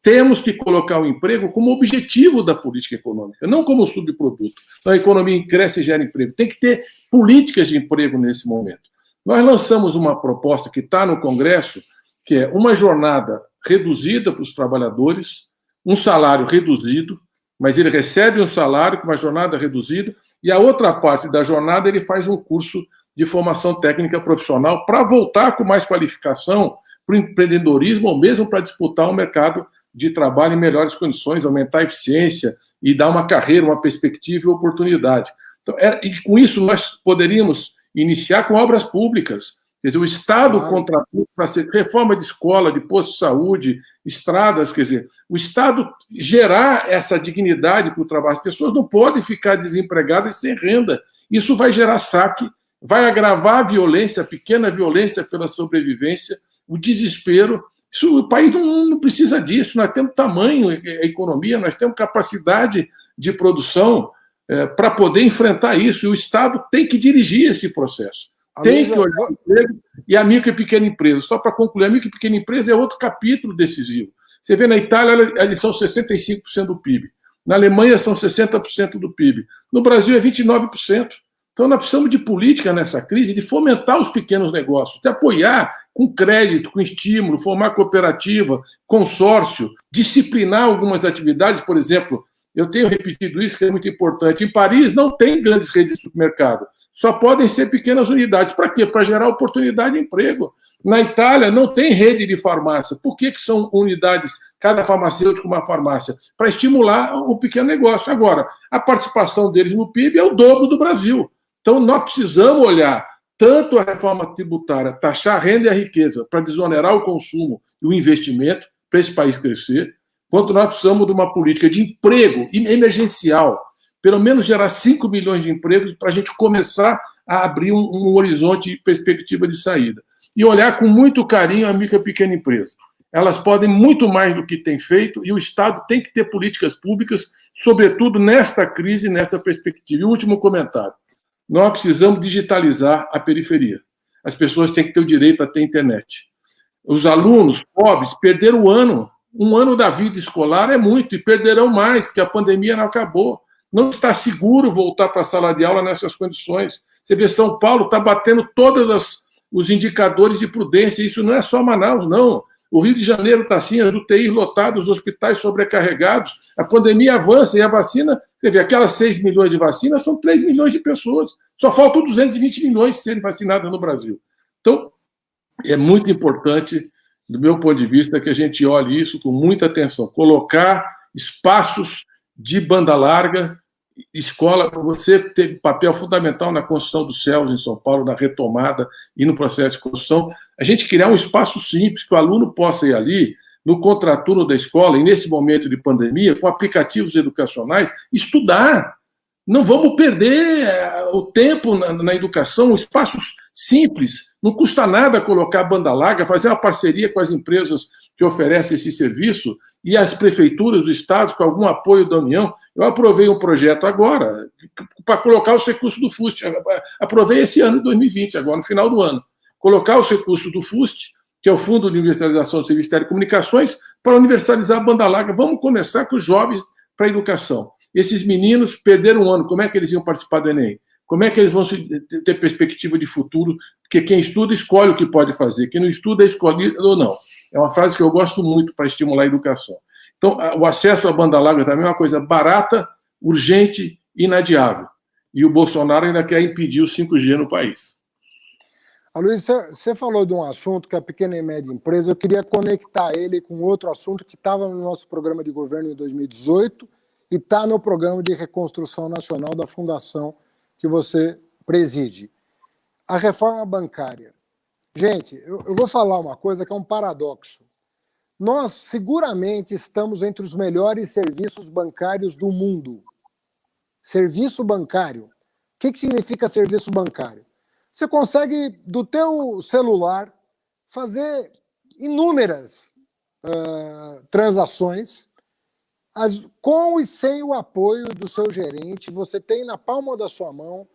temos que colocar o emprego como objetivo da política econômica, não como subproduto. Então, a economia cresce e gera emprego. Tem que ter políticas de emprego nesse momento. Nós lançamos uma proposta que está no Congresso, que é uma jornada reduzida para os trabalhadores, um salário reduzido, mas ele recebe um salário com uma jornada reduzida, e a outra parte da jornada ele faz um curso de formação técnica profissional para voltar com mais qualificação para o empreendedorismo ou mesmo para disputar um mercado de trabalho em melhores condições, aumentar a eficiência e dar uma carreira, uma perspectiva e oportunidade. Então, e com isso nós poderíamos iniciar com obras públicas. Quer dizer, o Estado contratou para ser reforma de escola, de posto de saúde, estradas, quer dizer, o Estado gerar essa dignidade para o trabalho. As pessoas não podem ficar desempregadas e sem renda. Isso vai gerar saque, vai agravar a violência, a pequena violência pela sobrevivência, o desespero. O país não precisa disso. Nós temos tamanho, a economia, nós temos capacidade de produção para poder enfrentar isso. E o Estado tem que dirigir esse processo. Tem que olhar o emprego e a micro e pequena empresa. Só para concluir, a micro e pequena empresa é outro capítulo decisivo. Você vê na Itália, eles são 65% do PIB. Na Alemanha, são 60% do PIB. No Brasil, é 29%. Então, nós precisamos de política nessa crise, de fomentar os pequenos negócios, de apoiar com crédito, com estímulo, formar cooperativa, consórcio, disciplinar algumas atividades. Por exemplo, eu tenho repetido isso, que é muito importante. Em Paris, não tem grandes redes de supermercado. Só podem ser pequenas unidades. Para quê? Para gerar oportunidade de emprego. Na Itália, não tem rede de farmácia. Por que são unidades, cada farmacêutico uma farmácia? Para estimular o pequeno negócio. Agora, a participação deles no PIB é o dobro do Brasil. Então, nós precisamos olhar tanto a reforma tributária, taxar a renda e a riqueza, para desonerar o consumo e o investimento, para esse país crescer, quanto nós precisamos de uma política de emprego emergencial, pelo menos gerar 5 milhões de empregos para a gente começar a abrir um horizonte de perspectiva de saída. E olhar com muito carinho a micro e pequena empresa. elas podem muito mais do que tem feito, e o Estado tem que ter políticas públicas, sobretudo nesta crise, nessa perspectiva. E o último comentário. Nós precisamos digitalizar a periferia. As pessoas têm que ter o direito a ter internet. Os alunos pobres perderam o ano. Um ano da vida escolar é muito, e perderão mais, porque a pandemia não acabou. Não está seguro voltar para a sala de aula nessas condições. Você vê, São Paulo está batendo todos os indicadores de prudência. Isso não é só Manaus, não. O Rio de Janeiro está assim, as UTIs lotadas, os hospitais sobrecarregados, a pandemia avança e a vacina, você vê, aquelas 6 milhões de vacinas são 3 milhões de pessoas. Só faltam 220 milhões serem vacinadas no Brasil. Então, é muito importante, do meu ponto de vista, que a gente olhe isso com muita atenção. Colocar espaços de banda larga, escola, você teve papel fundamental na construção dos céus em São Paulo, na retomada e no processo de construção. A gente criar um espaço simples, que o aluno possa ir ali, no contraturno da escola, e nesse momento de pandemia, com aplicativos educacionais, estudar. Não vamos perder o tempo na educação, espaços simples. Não custa nada colocar banda larga, fazer uma parceria com as empresas que oferecem esse serviço e as prefeituras, os estados, com algum apoio da União. Eu aprovei um projeto agora para colocar os recursos do FUST. Aprovei esse ano de 2020, agora no final do ano. Colocar os recursos do FUST, que é o Fundo de Universalização do Serviço de Telecomunicações, para universalizar a banda larga. Vamos começar com os jovens para a educação. Esses meninos perderam um ano, como é que eles iam participar do Enem? Como é que eles vão ter perspectiva de futuro? Porque quem estuda escolhe o que pode fazer, quem não estuda escolhe ou não. É uma frase que eu gosto muito para estimular a educação. Então, o acesso à banda larga também é uma coisa barata, urgente e inadiável. E o Bolsonaro ainda quer impedir o 5G no país. Luiz, você falou de um assunto que é a pequena e média empresa. Eu queria conectar ele com outro assunto que estava no nosso programa de governo em 2018 e está no programa de reconstrução nacional da fundação que você preside. A reforma bancária. Gente, eu vou falar uma coisa que é um paradoxo. Nós seguramente estamos entre os melhores serviços bancários do mundo. Serviço bancário. O que significa serviço bancário? Você consegue, do teu celular, fazer inúmeras transações com e sem o apoio do seu gerente. Você tem na palma da sua mão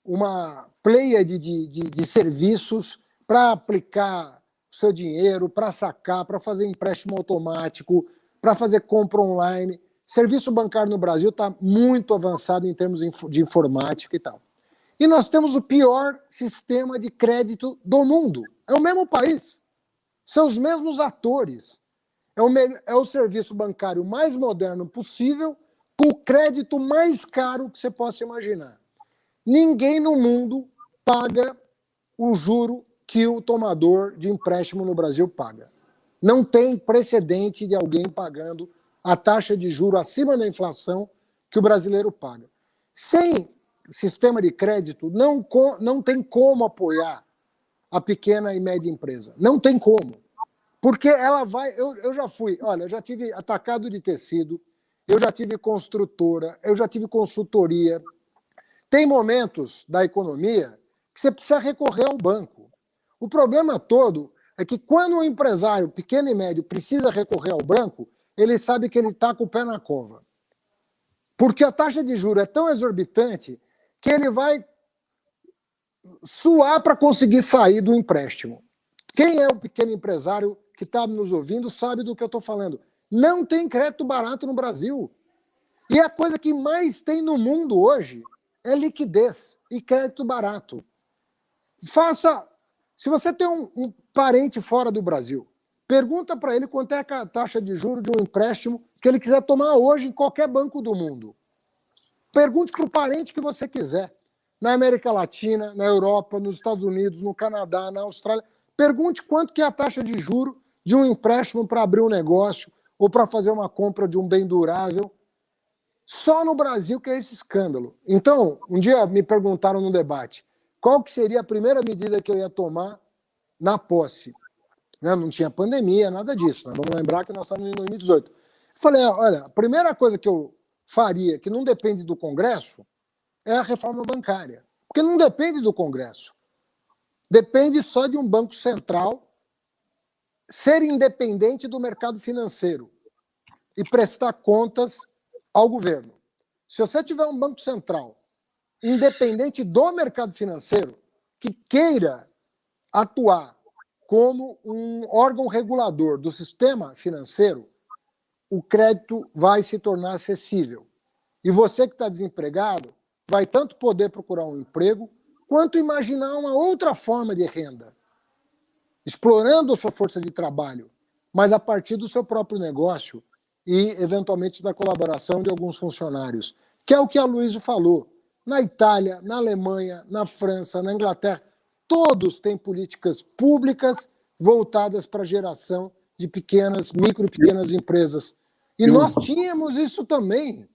uma pleiade de serviços para aplicar o seu dinheiro, para sacar, para fazer empréstimo automático, para fazer compra online. Serviço bancário no Brasil está muito avançado em termos de informática e tal. E nós temos o pior sistema de crédito do mundo. É o mesmo país. São os mesmos atores. É o serviço bancário mais moderno possível, com o crédito mais caro que você possa imaginar. Ninguém no mundo paga o juro que o tomador de empréstimo no Brasil paga. Não tem precedente de alguém pagando a taxa de juro acima da inflação que o brasileiro paga. Sem sistema de crédito, não tem como apoiar a pequena e média empresa. Não tem como. Porque ela vai... Eu já fui... Olha, eu já tive atacado de tecido, eu já tive construtora, eu já tive consultoria. Tem momentos da economia que você precisa recorrer ao banco. O problema todo é que quando o empresário pequeno e médio precisa recorrer ao banco, ele sabe que ele está com o pé na cova. Porque a taxa de juros é tão exorbitante que ele vai suar para conseguir sair do empréstimo. Quem é o pequeno empresário que está nos ouvindo sabe do que eu estou falando. Não tem crédito barato no Brasil. E a coisa que mais tem no mundo hoje é liquidez e crédito barato. Se você tem um parente fora do Brasil, pergunta para ele quanto é a taxa de juros de um empréstimo que ele quiser tomar hoje em qualquer banco do mundo. Pergunte para o parente que você quiser. Na América Latina, na Europa, nos Estados Unidos, no Canadá, na Austrália. Pergunte quanto que é a taxa de juros de um empréstimo para abrir um negócio ou para fazer uma compra de um bem durável. Só no Brasil que é esse escândalo. Então, um dia me perguntaram no debate qual que seria a primeira medida que eu ia tomar na posse. Não tinha pandemia, nada disso. Vamos lembrar que nós estamos em 2018. Eu falei, olha, a primeira coisa que eu faria, que não depende do Congresso, é a reforma bancária. Porque não depende do Congresso. Depende só de um banco central ser independente do mercado financeiro e prestar contas ao governo. Se você tiver um Banco Central independente do mercado financeiro, que queira atuar como um órgão regulador do sistema financeiro, o crédito vai se tornar acessível. E você que está desempregado vai tanto poder procurar um emprego, quanto imaginar uma outra forma de renda, explorando a sua força de trabalho, mas a partir do seu próprio negócio e, eventualmente, da colaboração de alguns funcionários, que é o que a Luísa falou. Na Itália, na Alemanha, na França, na Inglaterra, todos têm políticas públicas voltadas para a geração de pequenas, micro e pequenas empresas. E nós tínhamos isso também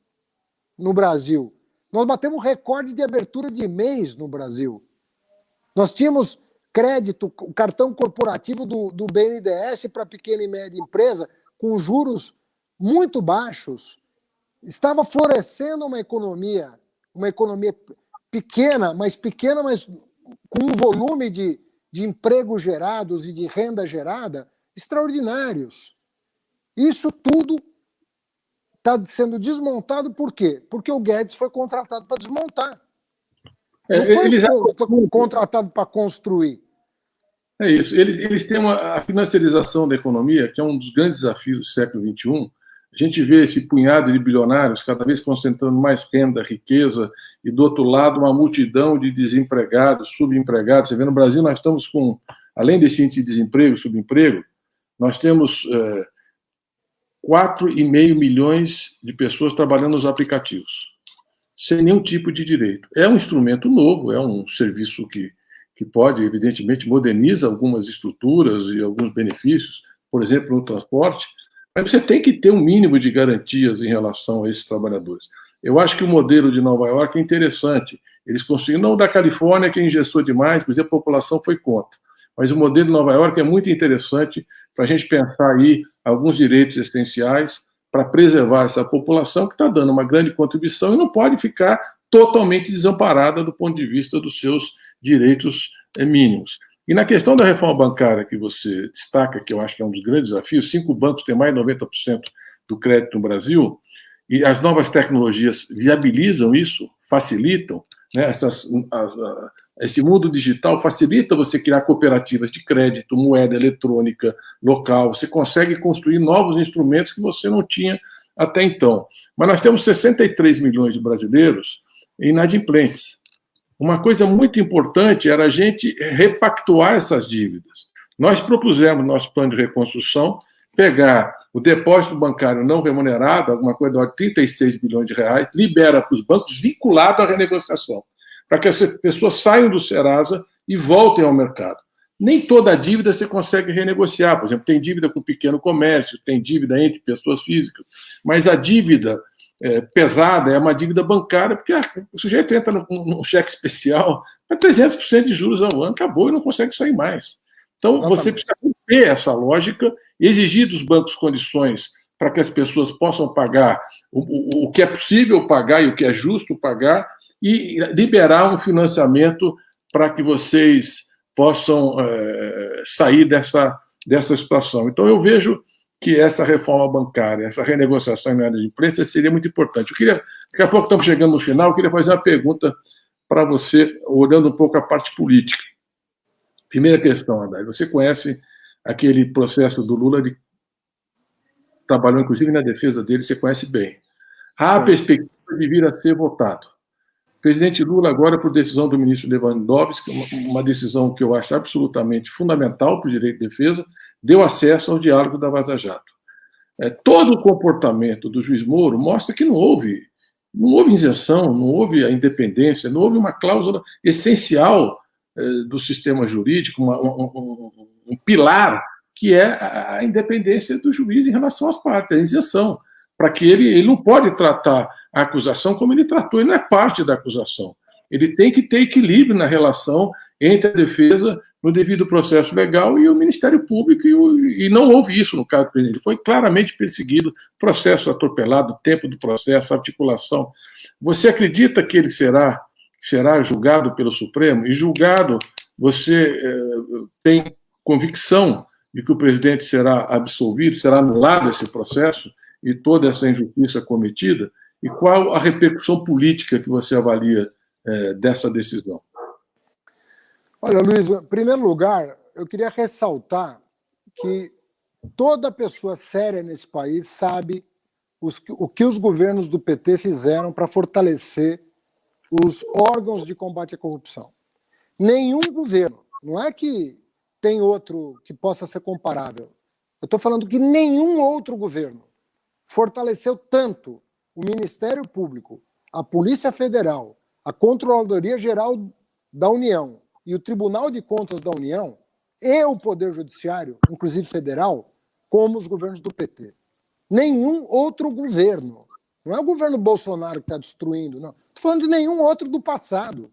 no Brasil. Nós batemos recorde de abertura de e-mails no Brasil. Nós tínhamos crédito, o cartão corporativo do BNDES para pequena e média empresa, com juros muito baixos. Estava florescendo uma economia pequena, mas com um volume de empregos gerados e de renda gerada extraordinários. Isso tudo está sendo desmontado por quê? Porque o Guedes foi contratado para desmontar. Não foi contratado para construir. É isso. Eles têm a financiarização da economia, que é um dos grandes desafios do século XXI. A gente vê esse punhado de bilionários cada vez concentrando mais renda, riqueza, e do outro lado uma multidão de desempregados, subempregados. Você vê, no Brasil nós estamos com, além desse índice de desemprego, subemprego, nós temos 4,5 milhões de pessoas trabalhando nos aplicativos, sem nenhum tipo de direito. É um instrumento novo, é um serviço que pode, evidentemente, moderniza algumas estruturas e alguns benefícios, por exemplo, no transporte, mas você tem que ter um mínimo de garantias em relação a esses trabalhadores. Eu acho que o modelo de Nova York é interessante. Eles conseguiram, não o da Califórnia, que engessou demais, mas a população foi contra. Mas o modelo de Nova York é muito interessante para a gente pensar aí alguns direitos essenciais para preservar essa população que está dando uma grande contribuição e não pode ficar totalmente desamparada do ponto de vista dos seus direitos mínimos. E na questão da reforma bancária que você destaca, que eu acho que é um dos grandes desafios, 5 bancos têm mais de 90% do crédito no Brasil, e as novas tecnologias viabilizam isso, facilitam, né, esse mundo digital facilita você criar cooperativas de crédito, moeda eletrônica, local, você consegue construir novos instrumentos que você não tinha até então. Mas nós temos 63 milhões de brasileiros inadimplentes. Uma coisa muito importante era a gente repactuar essas dívidas. Nós propusemos no nosso plano de reconstrução pegar o depósito bancário não remunerado, alguma coisa de ordem de 36 bilhões de reais, libera para os bancos vinculado à renegociação, para que as pessoas saiam do Serasa e voltem ao mercado. Nem toda a dívida você consegue renegociar. Por exemplo, tem dívida com o pequeno comércio, tem dívida entre pessoas físicas, mas a dívida pesada é uma dívida bancária, porque o sujeito entra num cheque especial, é 300% de juros ao ano, acabou e não consegue sair mais. Então, você precisa ter essa lógica, exigir dos bancos condições para que as pessoas possam pagar o que é possível pagar e o que é justo pagar, e liberar um financiamento para que vocês possam sair dessa situação. Então, eu vejo que essa reforma bancária, essa renegociação em área de imprensa seria muito importante. Daqui a pouco estamos chegando no final, eu queria fazer uma pergunta para você, olhando um pouco a parte política. Primeira questão, Haddad, você conhece aquele processo do Lula, trabalhou inclusive na defesa dele, você conhece bem. Há a perspectiva de vir a ser votado. O presidente Lula, agora, por decisão do ministro Lewandowski, uma decisão que eu acho absolutamente fundamental para o direito de defesa, deu acesso ao diálogo da Vaza Jato. Todo o comportamento do juiz Moro mostra que não houve isenção, não houve a independência, não houve uma cláusula essencial do sistema jurídico, um pilar, que é a independência do juiz em relação às partes, a isenção, para que ele não pode tratar a acusação como ele tratou, ele não é parte da acusação. Ele tem que ter equilíbrio na relação entre a defesa no devido processo legal e o Ministério Público, e não houve isso no caso do presidente. Ele foi claramente perseguido, processo atropelado, tempo do processo, articulação. Você acredita que ele será julgado pelo Supremo? E julgado, você tem convicção de que o presidente será absolvido, será anulado esse processo e toda essa injustiça cometida? E qual a repercussão política que você avalia dessa decisão? Olha, Luiz, em primeiro lugar, eu queria ressaltar que toda pessoa séria nesse país sabe o que os governos do PT fizeram para fortalecer os órgãos de combate à corrupção. Nenhum governo, não é que tem outro que possa ser comparável. Eu estou falando que nenhum outro governo fortaleceu tanto o Ministério Público, a Polícia Federal, a Controladoria Geral da União e o Tribunal de Contas da União e o Poder Judiciário, inclusive federal, como os governos do PT. Nenhum outro governo. Não é o governo Bolsonaro que está destruindo, não. Estou falando de nenhum outro do passado.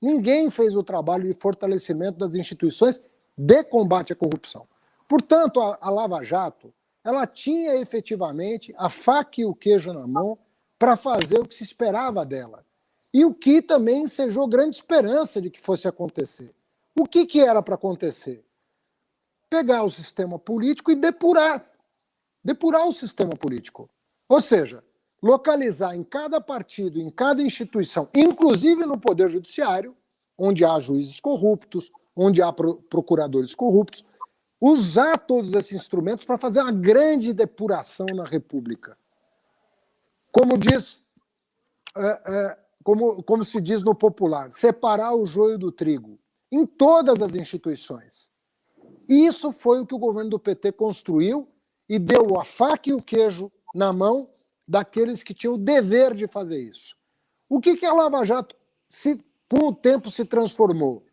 Ninguém fez o trabalho de fortalecimento das instituições de combate à corrupção. Portanto, a Lava Jato, ela tinha efetivamente a faca e o queijo na mão para fazer o que se esperava dela. E o que também ensejou grande esperança de que fosse acontecer. O que era para acontecer? Pegar o sistema político e depurar o sistema político. Ou seja, localizar em cada partido, em cada instituição, inclusive no Poder Judiciário, onde há juízes corruptos, onde há procuradores corruptos, usar todos esses instrumentos para fazer uma grande depuração na República. Como diz, como se diz no popular, separar o joio do trigo, em todas as instituições. Isso foi o que o governo do PT construiu e deu a faca e o queijo na mão daqueles que tinham o dever de fazer isso. O que a Lava Jato, com o tempo, se transformou?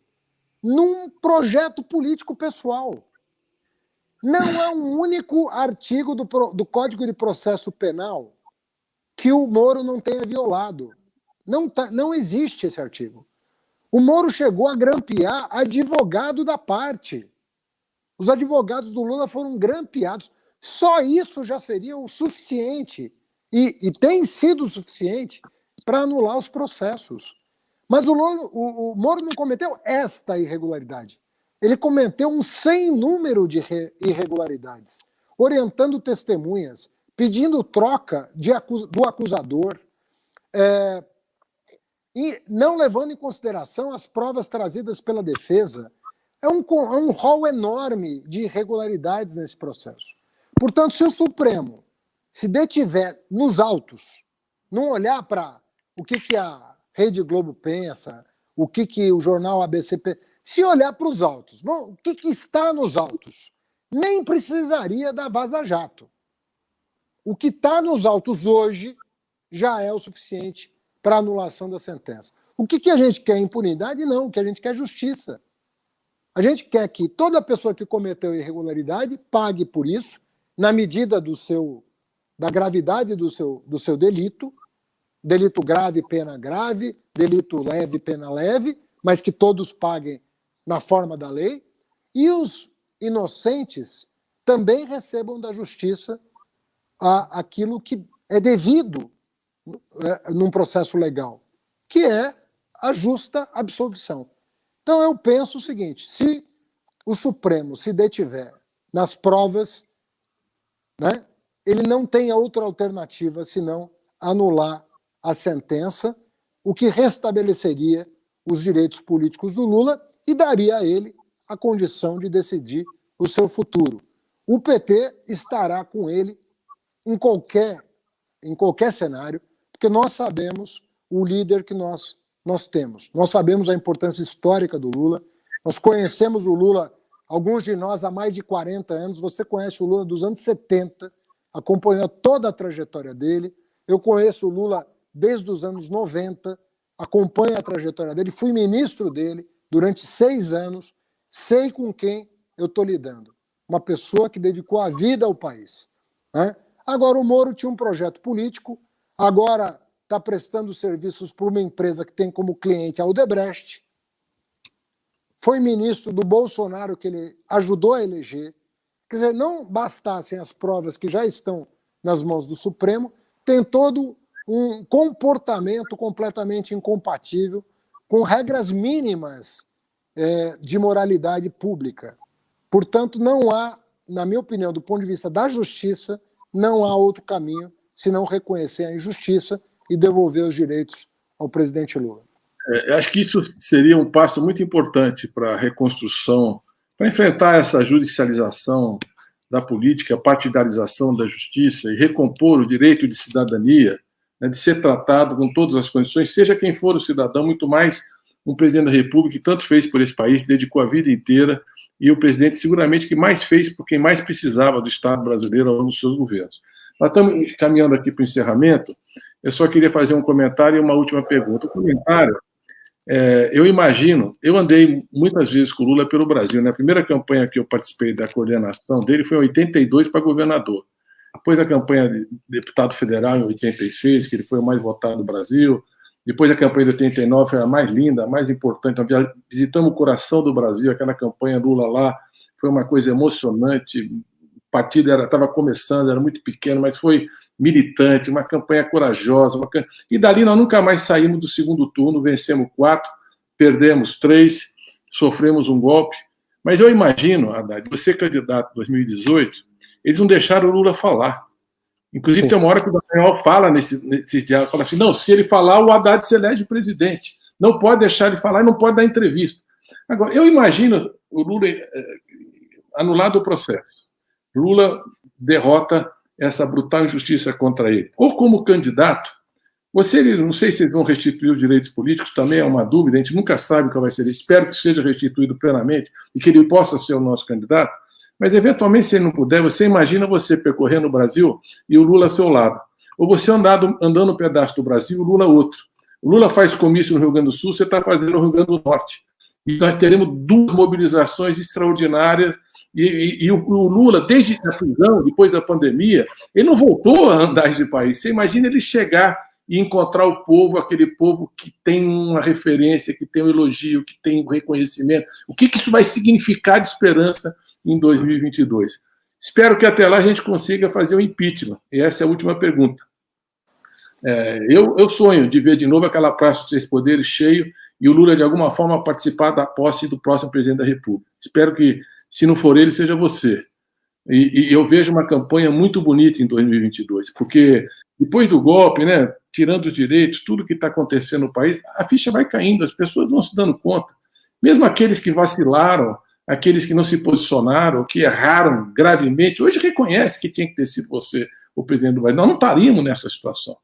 Num projeto político pessoal. Não há um único artigo do Código de Processo Penal que o Moro não tenha violado. Não existe esse artigo. O Moro chegou a grampear advogado da parte. Os advogados do Lula foram grampeados. Só isso já seria o suficiente, e tem sido o suficiente, para anular os processos. Mas o Moro não cometeu esta irregularidade. Ele cometeu um sem número de irregularidades, orientando testemunhas, pedindo troca do acusador, e não levando em consideração as provas trazidas pela defesa. É um rol enorme de irregularidades nesse processo. Portanto, se o Supremo se detiver nos autos, não olhar para o que a Rede Globo pensa, o que o jornal ABC pensa, se olhar para os autos, o que está nos autos, nem precisaria da Vaza Jato. O que está nos autos hoje já é o suficiente para anulação da sentença. O que a gente quer? Impunidade? Não, o que a gente quer é justiça. A gente quer que toda pessoa que cometeu irregularidade pague por isso, na medida da gravidade do seu delito. Delito grave, pena grave. Delito leve, pena leve. Mas que todos paguem na forma da lei. E os inocentes também recebam da justiça aquilo que é devido num processo legal, que é a justa absolvição. Então eu penso o seguinte: se o Supremo se detiver nas provas, né, ele não tem outra alternativa senão anular a sentença, o que restabeleceria os direitos políticos do Lula e daria a ele a condição de decidir o seu futuro. O PT estará com ele em qualquer cenário, porque nós sabemos o líder que nós temos. Nós sabemos a importância histórica do Lula. Nós conhecemos o Lula, alguns de nós, há mais de 40 anos. Você conhece o Lula dos anos 70, acompanhou toda a trajetória dele. Eu conheço o Lula desde os anos 90, acompanho a trajetória dele, fui ministro dele durante 6 anos, sei com quem eu estou lidando. Uma pessoa que dedicou a vida ao país, né? Agora, o Moro tinha um projeto político, agora está prestando serviços para uma empresa que tem como cliente a Odebrecht, foi ministro do Bolsonaro, que ele ajudou a eleger. Quer dizer, não bastassem as provas que já estão nas mãos do Supremo, tem todo um comportamento completamente incompatível com regras mínimas de moralidade pública. Portanto, não há, na minha opinião, do ponto de vista da justiça, não há outro caminho senão reconhecer a injustiça e devolver os direitos ao presidente Lula. Acho que isso seria um passo muito importante para a reconstrução, para enfrentar essa judicialização da política, a partidarização da justiça e recompor o direito de cidadania, né, de ser tratado com todas as condições, seja quem for o cidadão, muito mais um presidente da República que tanto fez por esse país, dedicou a vida inteira, e o presidente seguramente que mais fez por quem mais precisava do Estado brasileiro ao longo dos seus governos. Nós estamos caminhando aqui para o encerramento, eu só queria fazer um comentário e uma última pergunta. O comentário, eu imagino, eu andei muitas vezes com o Lula pelo Brasil, né? A primeira campanha que eu participei da coordenação dele foi em 82 para governador. Depois a campanha de deputado federal em 86, que ele foi o mais votado do Brasil. Depois a campanha de 89 foi a mais linda, a mais importante. Nós visitamos o coração do Brasil, aquela campanha Lula lá, foi uma coisa emocionante. O partido estava começando, era muito pequeno, mas foi militante, uma campanha corajosa. E dali nós nunca mais saímos do segundo turno, vencemos 4, perdemos 3, sofremos um golpe. Mas eu imagino, Haddad, você candidato em 2018, eles não deixaram o Lula falar. Inclusive, Sim. Tem uma hora que o Dallagnol fala nesse diálogo, fala assim, não, se ele falar, o Haddad se elege presidente. Não pode deixar ele falar e não pode dar entrevista. Agora, eu imagino o Lula anulado o processo. Lula derrota essa brutal injustiça contra ele. Ou como candidato, não sei se eles vão restituir os direitos políticos, também é uma dúvida, a gente nunca sabe qual vai ser. Espero que seja restituído plenamente e que ele possa ser o nosso candidato. Mas, eventualmente, se ele não puder, você imagina você percorrendo o Brasil e o Lula ao seu lado. Ou você andando um pedaço do Brasil e o Lula outro. O Lula faz comício no Rio Grande do Sul, você está fazendo no Rio Grande do Norte. E nós teremos 2 mobilizações extraordinárias. E o Lula, desde a prisão, depois da pandemia, ele não voltou a andar esse país. Você imagina ele chegar e encontrar o povo, aquele povo que tem uma referência, que tem um elogio, que tem um reconhecimento. O que isso vai significar de esperança em 2022. Espero que até lá a gente consiga fazer o impeachment. E essa é a última pergunta. Eu sonho de ver de novo aquela Praça dos 6 Poderes cheio e o Lula, de alguma forma, participar da posse do próximo presidente da República. Espero que, se não for ele, seja você. E eu vejo uma campanha muito bonita em 2022, porque depois do golpe, né, tirando os direitos, tudo que está acontecendo no país, a ficha vai caindo, as pessoas vão se dando conta. Mesmo aqueles que vacilaram, aqueles que não se posicionaram, que erraram gravemente, hoje reconhece que tinha que ter sido você o presidente do Brasil. Nós não estaríamos nessa situação.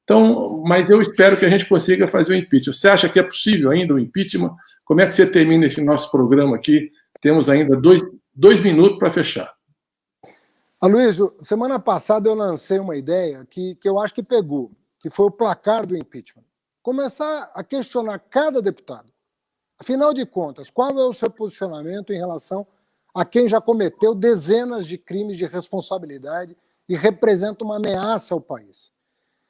Então, mas eu espero que a gente consiga fazer o impeachment. Você acha que é possível ainda o impeachment? Como é que você termina esse nosso programa aqui? Temos ainda dois minutos para fechar. Aloysio, semana passada eu lancei uma ideia que eu acho que pegou, que foi o placar do impeachment. Começar a questionar cada deputado. Afinal de contas, qual é o seu posicionamento em relação a quem já cometeu dezenas de crimes de responsabilidade e representa uma ameaça ao país?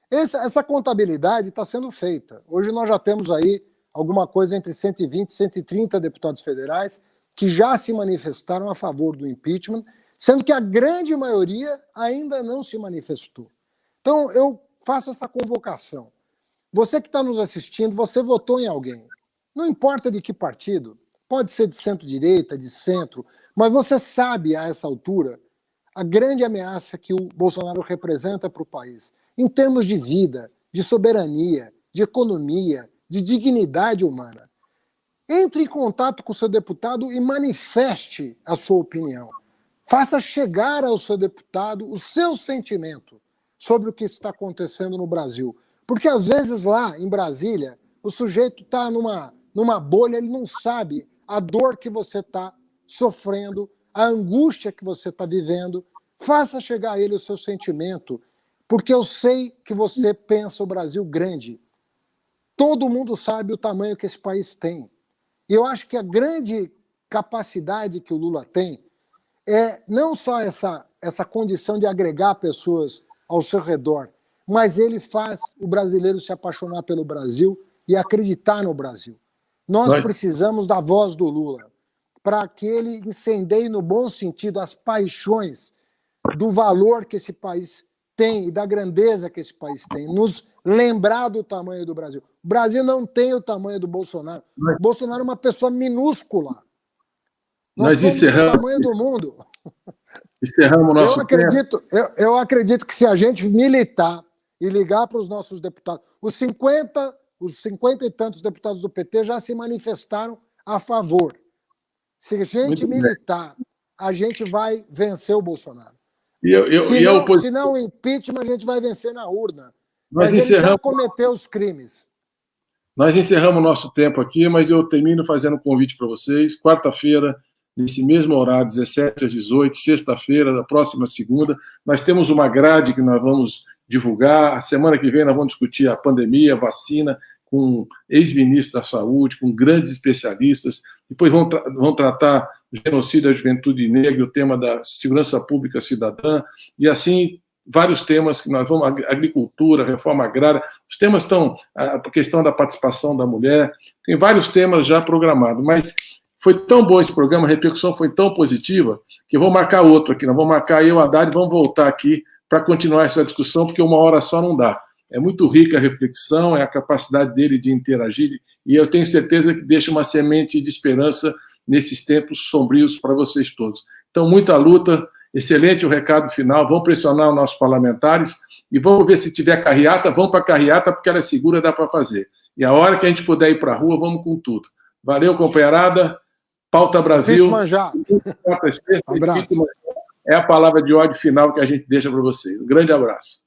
Essa contabilidade está sendo feita. Hoje nós já temos aí alguma coisa entre 120 e 130 deputados federais que já se manifestaram a favor do impeachment, sendo que a grande maioria ainda não se manifestou. Então, eu faço essa convocação. Você que está nos assistindo, você votou em alguém. Não importa de que partido, pode ser de centro-direita, de centro, mas você sabe, a essa altura, a grande ameaça que o Bolsonaro representa para o país, em termos de vida, de soberania, de economia, de dignidade humana. Entre em contato com o seu deputado e manifeste a sua opinião. Faça chegar ao seu deputado o seu sentimento sobre o que está acontecendo no Brasil. Porque, às vezes, lá em Brasília, o sujeito está numa bolha, ele não sabe a dor que você está sofrendo, a angústia que você está vivendo. Faça chegar a ele o seu sentimento, porque eu sei que você pensa o Brasil grande. Todo mundo sabe o tamanho que esse país tem. E eu acho que a grande capacidade que o Lula tem é não só essa condição de agregar pessoas ao seu redor, mas ele faz o brasileiro se apaixonar pelo Brasil e acreditar no Brasil. Nós precisamos da voz do Lula para que ele incendeie, no bom sentido, as paixões do valor que esse país tem e da grandeza que esse país tem. Nos lembrar do tamanho do Brasil. O Brasil não tem o tamanho do Bolsonaro. O Bolsonaro é uma pessoa minúscula. Nós somos do tamanho do mundo. Encerramos o nosso tempo. Eu acredito que se a gente militar e ligar para os nossos deputados, os 50 e tantos deputados do PT já se manifestaram a favor. Se a gente militar, a gente vai vencer o Bolsonaro. Se não impeachment, a gente vai vencer na urna. Mas ele já cometeu os crimes. Nós encerramos o nosso tempo aqui, mas eu termino fazendo um convite para vocês. Quarta-feira, nesse mesmo horário, 17 às 18, sexta-feira, da próxima segunda, nós temos uma grade que nós vamos divulgar. A semana que vem nós vamos discutir a pandemia, a vacina, com ex-ministro da Saúde, com grandes especialistas. Depois vão tratar o genocídio da juventude negra, o tema da segurança pública cidadã, e assim vários temas que nós vamos, agricultura, reforma agrária, os temas estão, a questão da participação da mulher, tem vários temas já programados, mas foi tão bom esse programa, a repercussão foi tão positiva, que eu vou marcar outro aqui, nós vamos marcar eu e o Haddad, vamos voltar aqui para continuar essa discussão, porque uma hora só não dá. É muito rica a reflexão, é a capacidade dele de interagir, e eu tenho certeza que deixa uma semente de esperança nesses tempos sombrios para vocês todos. Então, muita luta, excelente o recado final, vamos pressionar os nossos parlamentares e vamos ver se tiver carreata, vamos para a carreata, porque ela é segura, dá para fazer. E a hora que a gente puder ir para a rua, vamos com tudo. Valeu, companheirada. Pauta Brasil. Abraço. É a palavra de ódio final que a gente deixa para vocês. Um grande abraço.